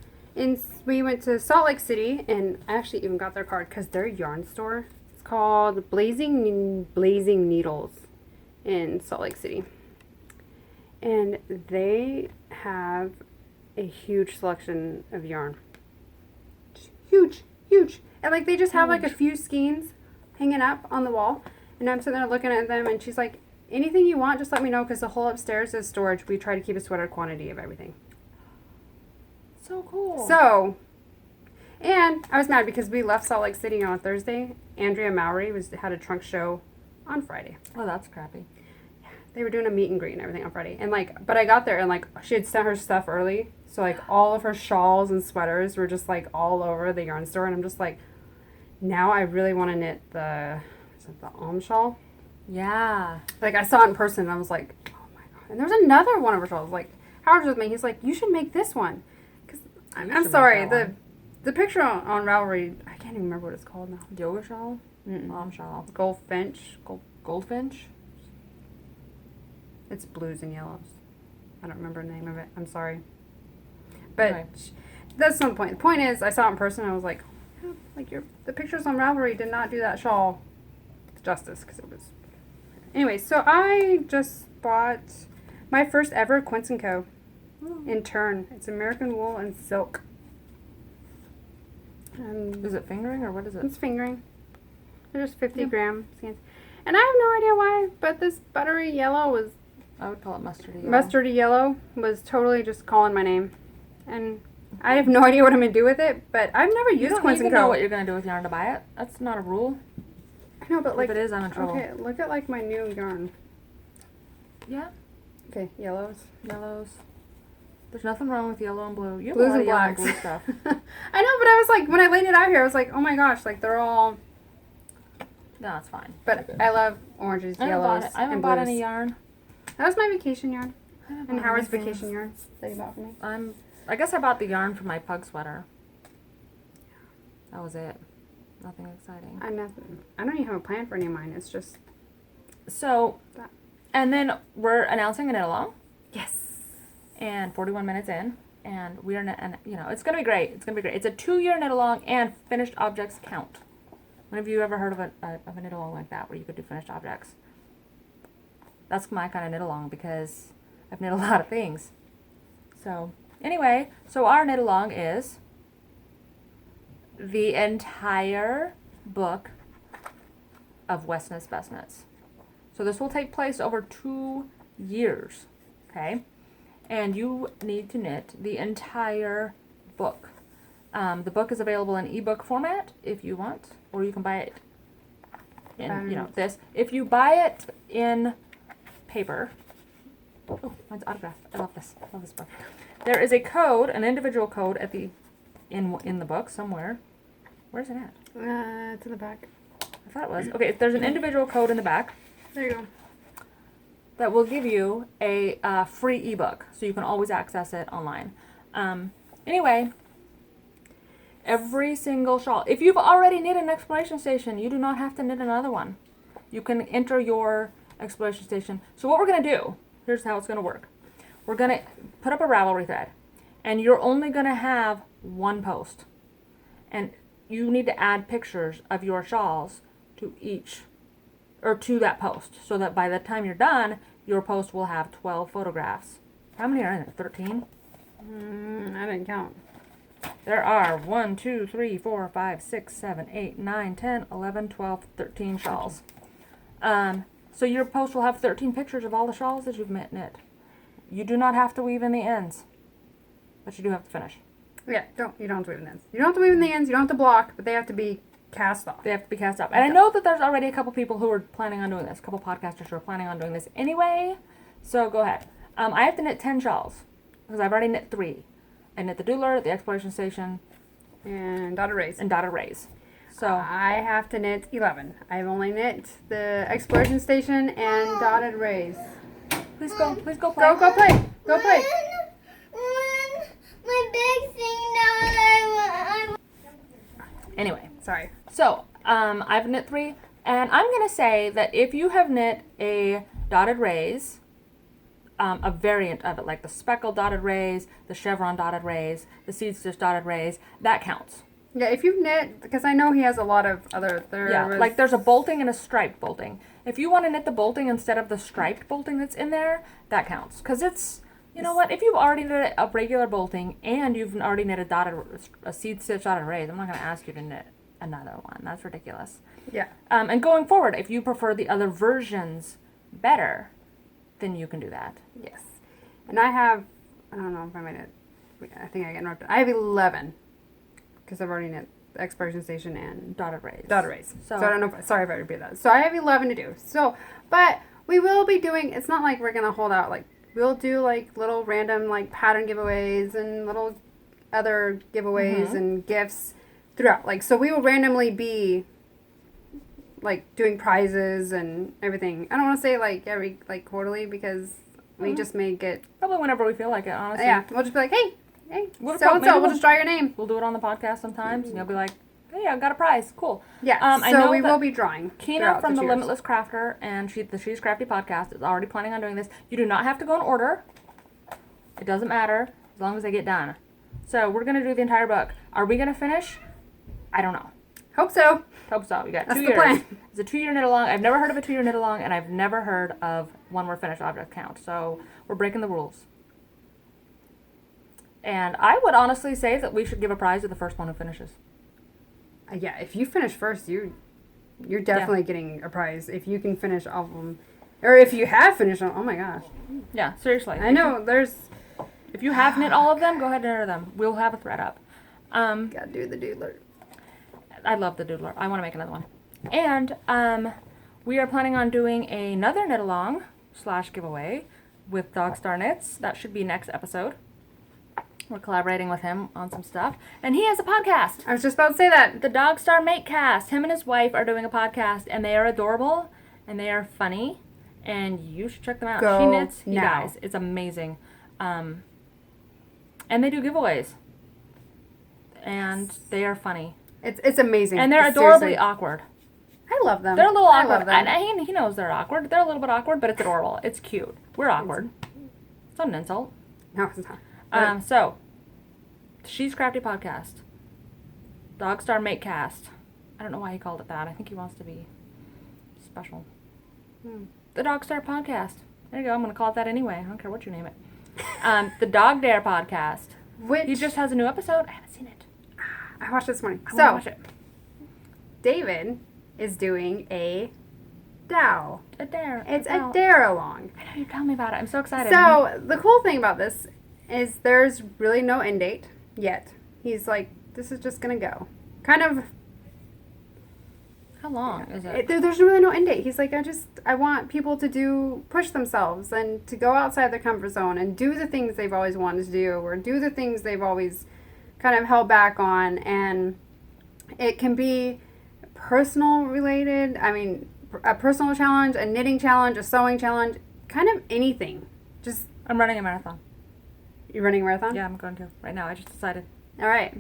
we went to Salt Lake City, and I actually even got their card because their yarn store, it's called Blazing Needles in Salt Lake City. And they have a huge selection of yarn. Huge, huge. And like they just have like a few skeins hanging up on the wall. And I'm sitting there looking at them and she's like, anything you want, just let me know because the whole upstairs is storage. We try to keep a sweater quantity of everything.
So cool.
So, and I was mad because we left Salt Lake City on a Thursday. Andrea Mowry had a trunk show on Friday.
Oh, that's crappy.
They were doing a meet and greet and everything on Friday. And like, but I got there and like she had sent her stuff early. So like all of her shawls and sweaters were just like all over the yarn store. And I'm just like, now I really want to knit the Alm shawl.
Yeah.
Like I saw it in person and I was like, oh my God. And there was another one of her shawls. Like Howard was with me. He's like, you should make this one. Because I'm sorry. The picture on Ravelry, I can't even remember what it's called now.
Yoga shawl? Alm shawl.
Goldfinch.
Goldfinch?
It's blues and yellows. I don't remember the name of it. I'm sorry. But
okay.
That's not the point. The point is, I saw it in person and I was like, oh, like the pictures on Ravelry did not do that shawl justice because it was. Anyway, so I just bought my first ever Quince & Co. in turn. It's American wool and silk.
Is it fingering or what is it?
It's fingering. They're just 50 gram skeins. And I have no idea why, but this buttery yellow was...
I would call it mustardy yellow.
Mustardy yellow was totally just calling my name. And I have no idea what I'm going to do with it, but I've never used Quince & Co.
You don't know what you're going to do with yarn to buy it. That's not a rule.
I know, but like...
If it is, I'm in trouble.
Okay, look at like my new yarn.
Yeah.
Okay, yellows.
Yellows. There's nothing wrong with yellow and blue. You have
Blues
a lot
and
of yellow and
blacks.
blue stuff.
I know, but I was like, when I laid it out here, I was like, oh my gosh, like they're all...
No, it's fine.
But I love oranges, yellows,
I haven't
and
bought
blues.
any yarn.
That was my vacation yarn.
And
And Howard's vacation yarn that he bought for me.
I guess I bought the yarn for my pug sweater. That was it. Nothing exciting.
I don't even have a plan for any of mine. It's just...
So, and then we're announcing a knit along.
Yes.
And 41 minutes in. And we are, and you know, it's going to be great. It's going to be great. It's a 2-year knit along and finished objects count. When have you ever heard of a knit along like that where you could do finished objects? That's my kind of knit along because I've knit a lot of things. So, anyway, so our knit along is the entire book of Westknits Bestknits. So this will take place over 2 years, okay? And you need to knit the entire book. The book is available in ebook format if you want, or you can buy it in, this. If you buy it in paper, oh, mine's autographed. I love this. I love this book. There is a code, an individual code at the in the book somewhere. Where's it at?
It's in the back.
I thought it was. Okay, there's an individual code in the back.
There you go.
That will give you a free ebook, so you can always access it online. Anyway, every single shawl. If you've already knit an exploration station, you do not have to knit another one. You can enter your exploration station. So what we're going to do, here's how it's going to work. We're going to put up a Ravelry thread, and you're only going to have one post. And you need to add pictures of your shawls to each, or to that post, so that by the time you're done, your post will have 12 photographs. How many are in it? 13?
I didn't count.
There are 1, 2, 3, 4, 5, 6, 7, 8, 9, 10, 11, 12, 13 shawls. So your post will have 13 pictures of all the shawls that you've knit. You do not have to weave in the ends, but you do have to finish.
Yeah, you don't have to weave in the ends. You don't have to weave in the ends, you don't have to block, but they have to be cast off.
They have to be cast off. And I know that there's already a couple people who are planning on doing this, a couple podcasters who are planning on doing this anyway, so go ahead. I have to knit 10 shawls, because I've already knit 3. I knit the doodler, the exploration station,
and dotted rays.
So
I have to knit 11. I've only knit the exploration station and dotted rays.
Please go play.
Go play. Go play.
My big thing now.
Anyway,
sorry.
So I've knit 3, and I'm gonna say that if you have knit a dotted rays, a variant of it, like the speckled dotted rays, the chevron dotted rays, the seed stitch dotted rays, that counts.
Yeah, if you've knit, because I know he has a lot of other...
Like there's a bolting and a striped bolting. If you want to knit the bolting instead of the striped bolting that's in there, that counts. Because it's, You know what? If you've already knit a regular bolting and you've already knit a seed stitch dotted raise, I'm not going to ask you to knit another one. That's ridiculous.
Yeah.
And going forward, if you prefer the other versions better, then you can do that.
Yes. And I don't know if I made it. I think I get interrupted. I have 11 because I've already knit the Exploration Station and
Dotted raise.
So I don't know sorry if I repeat that. So I have 11 to do. So, but we will be doing, it's not like we're going to hold out, like, we'll do like little random like pattern giveaways and little other giveaways and gifts throughout. Like, so we will randomly be like doing prizes and everything. I don't want to say like every like quarterly because we just may get
probably whenever we feel like it, honestly.
Yeah, we'll just be like, hey,
We'll
just draw your name.
We'll do it on the podcast sometimes, and you'll be like, hey, I've got a prize. Cool.
Yeah,
I know
we will be drawing.
Kina from the Limitless Crafter and the She's Crafty podcast is already planning on doing this. You do not have to go in order. It doesn't matter as long as they get done. So we're going to do the entire book. Are we going to finish? I don't know.
Hope so.
Hope so. We got
That's
2
the
years.
plan.
It's a 2-year knit along. I've never heard of a 2-year knit along, and I've never heard of one where finished objects count. So we're breaking the rules. And I would honestly say that we should give a prize to the first one who finishes.
Yeah, if you finish first, you're definitely getting a prize. If you can finish all of them. Or if you have finished them, oh my gosh.
Yeah, seriously.
I know,
If you have knit all of them, go ahead and enter them. We'll have a thread up.
Gotta do the doodler.
I love the doodler. I want to make another one. And we are planning on doing another knit along / giveaway with Dogstar Knits. That should be next episode. We're collaborating with him on some stuff. And he has a podcast.
I was just about to say that.
The Dogstar Makecast. Him and his wife are doing a podcast, and they are adorable, and they are funny, and you should check them out.
Go
She knits, he
now.
dyes. It's amazing. And they do giveaways. And they are funny.
It's amazing.
And they're
It's
adorably
seriously-
awkward.
I love them.
They're a little
I
awkward.
love them.
And he knows they're awkward. They're a little bit awkward, but it's adorable. It's cute. We're awkward. It's not an insult.
No, it's not.
So, She's Crafty podcast. Dogstar Makecast. I don't know why he called it that. I think he wants to be special. The Dogstar podcast. There you go. I'm going to call it that anyway. I don't care what you name it. The Dogdare podcast.
Which
He just has a new episode. I haven't seen it.
I watched this morning.
I want to watch it.
David is doing a DAO.
A dare.
It's
Oh.
a dare along.
I know, you tell me about it. I'm so excited.
So the cool thing about this is there's really no end date yet. He's like, this is just gonna go. Kind of.
How long is it?
There's really no end date. He's like, I want people to push themselves and to go outside their comfort zone and do the things they've always wanted to do or do the things they've always kind of held back on. And it can be personal related. I mean, a personal challenge, a knitting challenge, a sewing challenge, kind of anything. Just,
I'm running a marathon.
you're running a marathon?
Yeah, I'm going to. Right now. I just decided.
All right.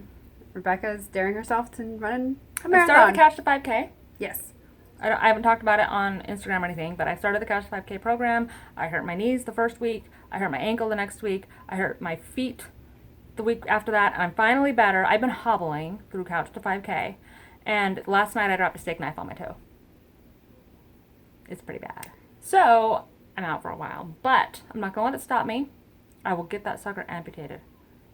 Rebecca's daring herself to run a
I
marathon.
started the Couch to 5K.
Yes.
I haven't talked about it on Instagram or anything, but I started the Couch to 5K program. I hurt my knees the first week. I hurt my ankle the next week. I hurt my feet the week after that. And I'm finally better. I've been hobbling through Couch to 5K. And last night I dropped a steak knife on my toe. It's pretty bad. So I'm out for a while. But I'm not going to let it stop me. I will get that sucker amputated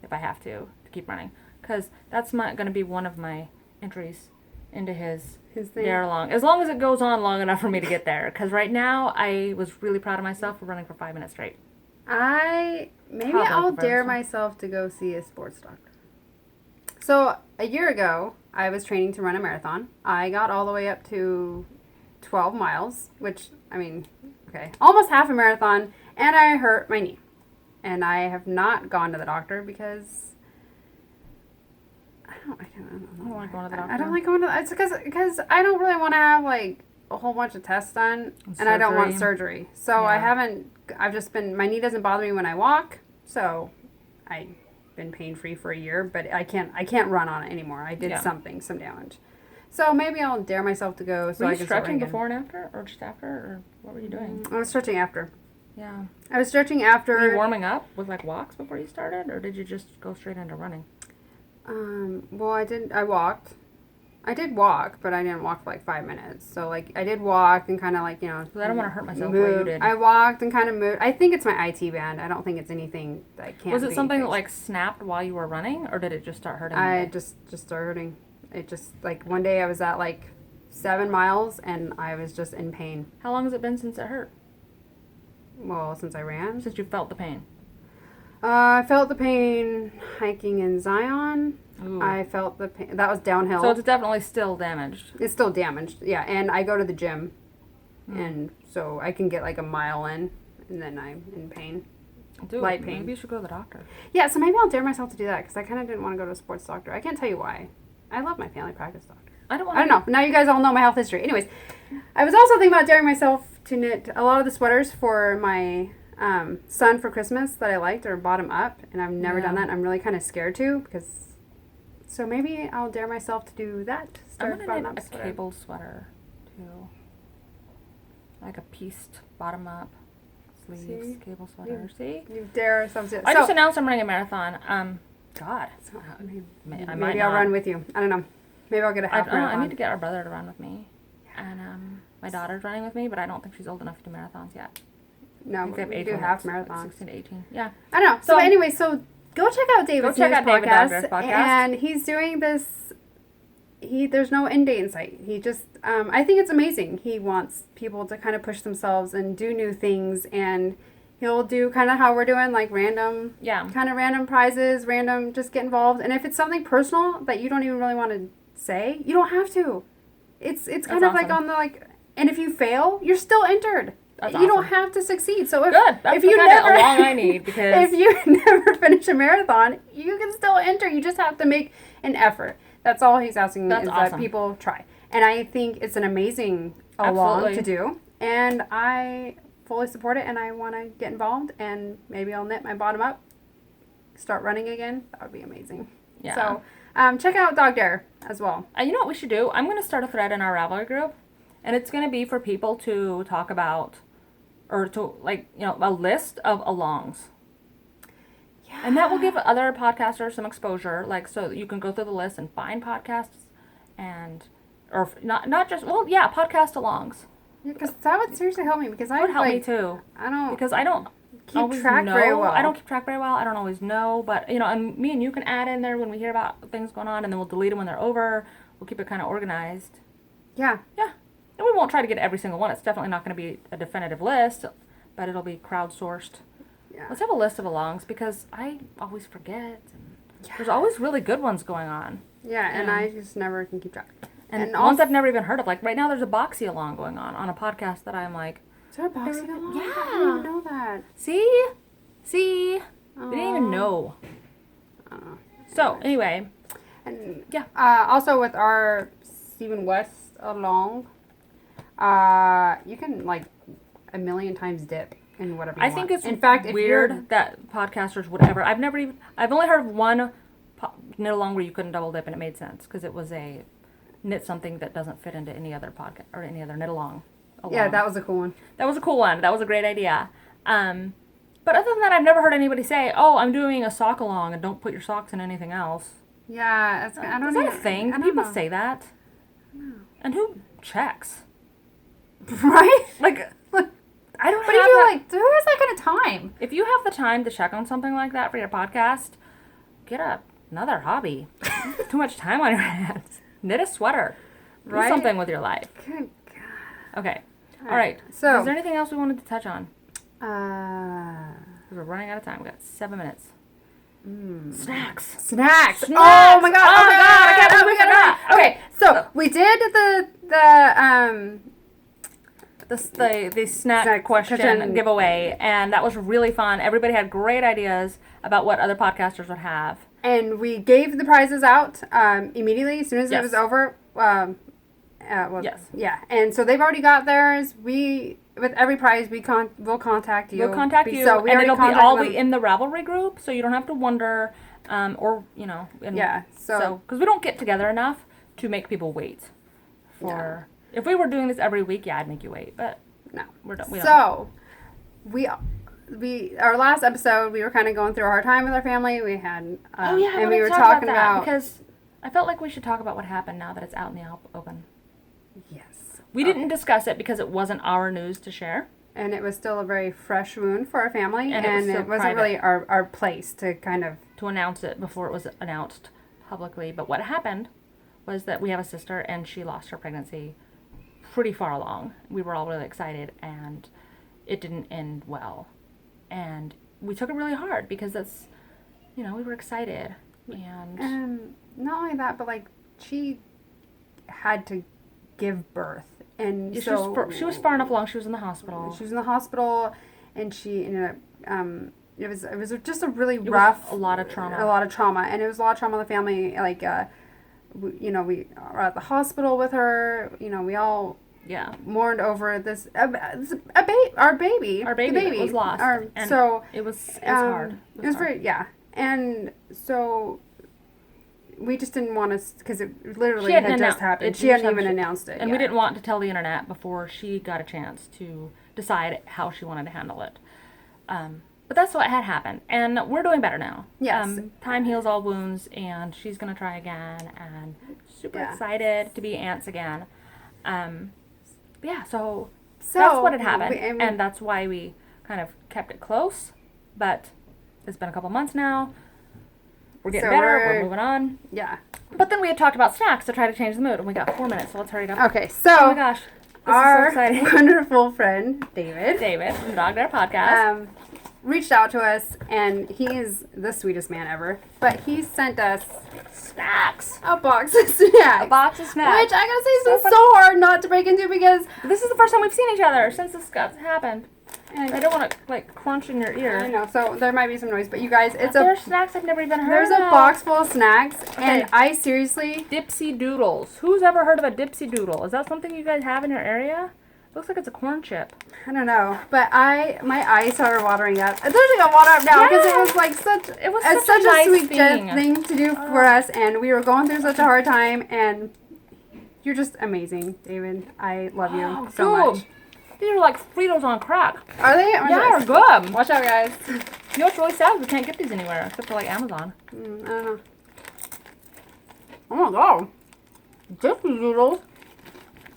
if I have to keep running. Because that's going to be one of my entries into his
thing.
dare along. As long as it goes on long enough for me to get there. Because right now, I was really proud of myself for running for 5 minutes straight.
Maybe
Probably
I'll
for
dare
person.
myself to go see a sports doctor. So a year ago, I was training to run a marathon. I got all the way up to 12 miles, which, I mean, okay, almost half a marathon, and I hurt my knee. And I have not gone to the doctor because I don't
like going to the doctor.
I don't like going to it's because I don't really want to have like a whole bunch of tests done, and I don't want surgery. So I
Yeah.
haven't. I've just been. My knee doesn't bother me when I walk, so I've been pain free for a year. But I can't run on it anymore. I did some damage. So maybe I'll dare myself to go. So
Were
I
you
can
stretching
start
before and after, or just after, or what were you doing?
I was stretching after.
Yeah.
I was stretching after.
Were you warming up with like walks before you started, or did you just go straight into running?
Well, I walked, I did walk, but I didn't walk for like 5 minutes. So like I did walk and kind of like, you know.
I don't want to hurt myself.
Moved.
What you did.
I walked and kind of moved. I think it's my IT band. I don't think it's anything that I can't.
Was it something that
fixed.
like snapped while you were running, or did it just start hurting?
I just started hurting. It just like one day I was at like 7 miles and I was just in pain.
How long has it been since it hurt?
Well, since I ran.
Since you felt the pain?
I felt the pain hiking in Zion.
Ooh.
I felt the pain. That was downhill.
So it's definitely still damaged.
It's still damaged, yeah. And I go to the gym, and so I can get like a mile in, and then I'm in pain.
Dude,
light pain.
Maybe you should go to the doctor.
Yeah, so maybe I'll dare myself to do that, because I kind of didn't want to go to a sports doctor. I can't tell you why. I love my family practice doctor.
I don't
know. Now you guys all know my health history. Anyways, I was also thinking about daring myself to knit a lot of the sweaters for my son for Christmas that I liked, or bottom up, and I've never done that, and I'm really kind of scared to, because... So maybe I'll dare myself to do that.
I'm going to knit a cable sweater, too. Like a pieced bottom up, sleeves, cable sweater. See?
You dare something.
I just announced I'm running a marathon. God.
Maybe I'll run with you. I don't know. Maybe I'll get a half marathon.
I need to get our brother to run with me. And my daughter's running with me, but I don't think she's old enough to do marathons yet.
No,
we
do half marathons.
Like 16 to 18. Yeah.
I don't know. So anyway, go check out David's
David Dogdare's podcast.
And he's doing this. There's no end date in sight. He just, I think it's amazing. He wants people to kind of push themselves and do new things, and he'll do kind of how we're doing, like random prizes, just get involved. And if it's something personal that you don't even really want to say, you don't have to. It's kind of like on the like, and if you fail, you're still entered. You don't have to succeed. So if you never,
a long I need, because
if you never finish a marathon, you can still enter. You just have to make an effort. That's all he's asking me, that people try. And I think it's an amazing along to do. And I fully support it, and I want to get involved, and maybe I'll knit my bottom up, start running again. That would be amazing.
Yeah.
So check out Dogdare as well.
You know what we should do? I'm going to start a thread in our Ravelry group, and it's going to be for people to talk about, or to, like, you know, a list of alongs. Yeah. And that will give other podcasters some exposure, like, so that you can go through the list and find podcasts, and, or not just, podcast alongs.
Yeah, because that would seriously help me, because
that would help me too.
Because
I don't
keep track very well.
I don't keep track very well. I don't always know, but, you know, and me and you can add in there when we hear about things going on, and then we'll delete them when they're over. We'll keep it kind of organized.
Yeah.
Yeah. And we won't try to get every single one. It's definitely not going to be a definitive list, but it'll be crowdsourced. Yeah. Let's have a list of alongs, because I always forget. And there's always really good ones going on.
Yeah, and I just never can keep track.
And ones I've never even heard of. Like right now there's a boxy along going on a podcast that I'm like...
Is there a boxy along?
Yeah.
I didn't even know that.
See? We didn't even know. So, anyway.
And also with our Stephen West along, you can like a million times dip in whatever you want.
I think it's
in fact
weird that podcasters would ever. I've only heard of one knit along where you couldn't double dip and it made sense, because it was a knit something that doesn't fit into any other podcast or any other knit along.
Yeah, that was a cool one.
That was a cool one. That was a great idea. But other than that, I've never heard anybody say, "Oh, I'm doing a sock along and don't put your socks in anything else."
Yeah, I don't
know. Is that a thing? Do people say that?
No.
And who checks?
Right?
Like, I don't.
But if you're like, who has that kind of time?
If you have the time to check on something like that for your podcast, get another hobby. Too much time on your hands. Knit a sweater. Do something with your life.
Good God.
Okay. All right. So, is there anything else we wanted to touch on? Because we're running out of time. We got 7 minutes. Snacks. Oh
my god! I can't believe we forgot. Okay, so we did
the snack question giveaway, and that was really fun. Everybody had great ideas about what other podcasters would have.
And we gave the prizes out immediately as soon as it was over.
Yes.
Yeah, and so they've already got theirs. With every prize, we'll contact you.
We'll contact you,
so
and it'll be in the Ravelry group, so you don't have to wonder, or, you know. So, because we don't get together enough to make people wait for... Yeah. If we were doing this every week, I'd make you wait, but
no.
We don't.
So, our last episode, we were kind of going through a hard time with our family. We had...
and we were talking about... Because I felt like we should talk about what happened now that it's out in the open.
Yes.
We didn't discuss it because it wasn't our news to share.
And it was still a very fresh wound for our family.
And
it wasn't really our place to kind of...
to announce it before it was announced publicly. But what happened was that we have a sister and she lost her pregnancy pretty far along. We were all really excited and it didn't end well. And we took it really hard because that's, we were excited. And
not only that, but like she had to give birth. And so
she was far enough along. She was in the hospital.
She was in the hospital and she ended up, it was just a really rough...
a lot of trauma.
A lot of trauma. And it was a lot of trauma in the family. Like, we were at the hospital with her. We all mourned over this. Our baby.
Our baby was lost. It was hard.
It was very, And so we just didn't want to, because it literally had just happened. She hadn't even announced it.
And we didn't want to tell the internet before she got a chance to decide how she wanted to handle it. But that's what had happened. And we're doing better now.
Yes.
Time heals all wounds, and she's going to try again. And super excited to be aunts again. So that's what had happened. And that's why we kind of kept it close. But it's been a couple months now. We're getting better. We're moving on.
Yeah.
But then we had talked about snacks to try to change the mood. And we got 4 minutes, so let's hurry it up.
Okay, so...
Oh my gosh.
Our
is so exciting.
Wonderful friend, David
from Dogdare Podcast,
reached out to us, and he is the sweetest man ever. But he sent us
snacks.
A box of snacks.
A box of snacks.
Which I gotta say has been so hard not to break into because...
This is the first time we've seen each other since this happened. And I don't want to, crunch in your ear.
I know, so there might be some noise. But you guys,
there's snacks I've never even heard of.
There's a box full of snacks, and I seriously...
Dipsy Doodles. Who's ever heard of a Dipsy Doodle? Is that something you guys have in your area? Looks like it's a corn chip.
I don't know, but my eyes started watering up. It's actually got water up now because it was like such a
nice
sweet thing to do for us, and we were going through such a hard time, and you're just amazing, David. I love you so much.
These are like Fritos on crack.
Are they?
Yeah, they're good.
Watch out, guys.
You know what's really sad? We can't get these anywhere except for Amazon.
I don't know. Oh my god.
Dipsy Doodles.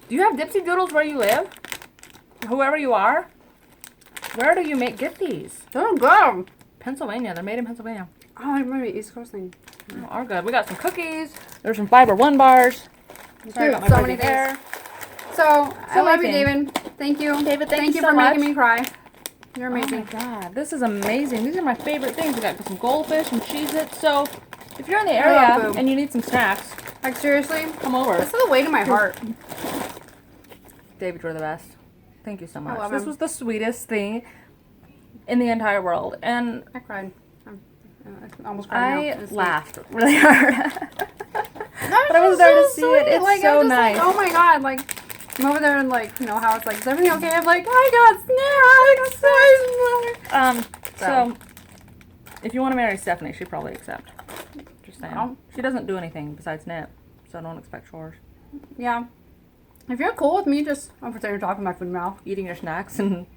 Do you have Dipsy Doodles where you live? Whoever you are? Where do you get these?
They're good.
Pennsylvania. They're made in Pennsylvania.
Oh, I remember East Coast thing.
Oh, are good. We got some cookies. There's some Fiber One bars.
Sorry, got my so many there. So I love you, David. Thank you.
David, thank you
for making me cry. You're amazing.
Oh my god, this is amazing. These are my favorite things. We got some goldfish and Cheez-Its. So if you're in the area and you need some snacks,
like seriously,
come over.
This is the way to my heart.
David, you're the best. Thank you so much.
I love
this was the sweetest thing in the entire world. And
I cried. I almost cried.
I laughed really hard. But I was there to see it. It's so nice.
Oh my god, I'm over there and how it's is everything okay? I'm like, I got snacks.
So if you want to marry Stephanie, she'd probably accept. Just saying. She doesn't do anything besides knit, so don't expect chores.
Yeah. If you're cool with me, just I'm pretending to talk with my food mouth.
Eating your snacks and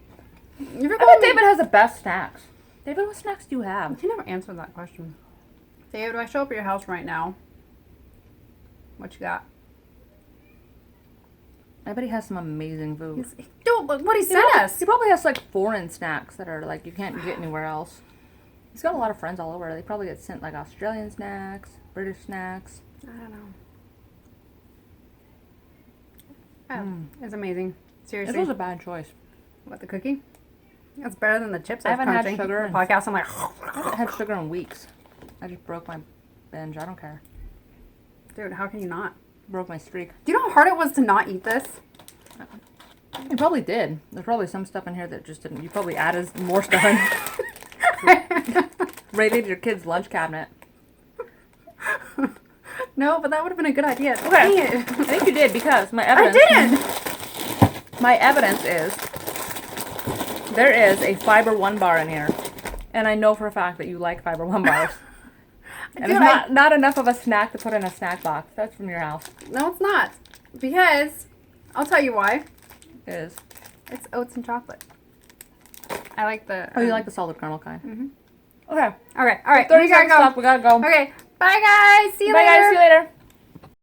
if you're
cool I bet David has the best snacks. David, what snacks do you have?
You never answered that question. David, do I show up at your house right now? What you got?
I bet he has some amazing food.
Dude, look what he sent us.
He probably has foreign snacks that are you can't get anywhere else. He's got a lot of friends all over. They probably get sent Australian snacks, British snacks.
I don't know. Oh, it's amazing. Seriously.
This was a bad choice.
What, the cookie? It's better than the chips
I haven't had sugar
in the podcast. I'm like...
I haven't had sugar in weeks. I just broke my binge. I don't care.
Dude, how can you not?
Broke my streak.
Do you know how hard it was to not eat this?
You probably did. There's probably some stuff in here that just didn't. You probably added more stuff in. Raided your kid's lunch cabinet.
No, but that would have been a good idea.
Okay. I think you did because my evidence...
I didn't!
My evidence is there is a Fiber One bar in here. And I know for a fact that you like Fiber One bars. And dude, it's not enough of a snack to put in a snack box. That's from your house.
No, it's not. Because, I'll tell you why.
It is.
It's oats and chocolate. I like the...
Oh, you like the solid caramel kind?
Mm-hmm.
Okay.
Alright.
30 seconds left. We gotta go.
Okay. Bye, guys. See you later.
Bye, guys. See you later.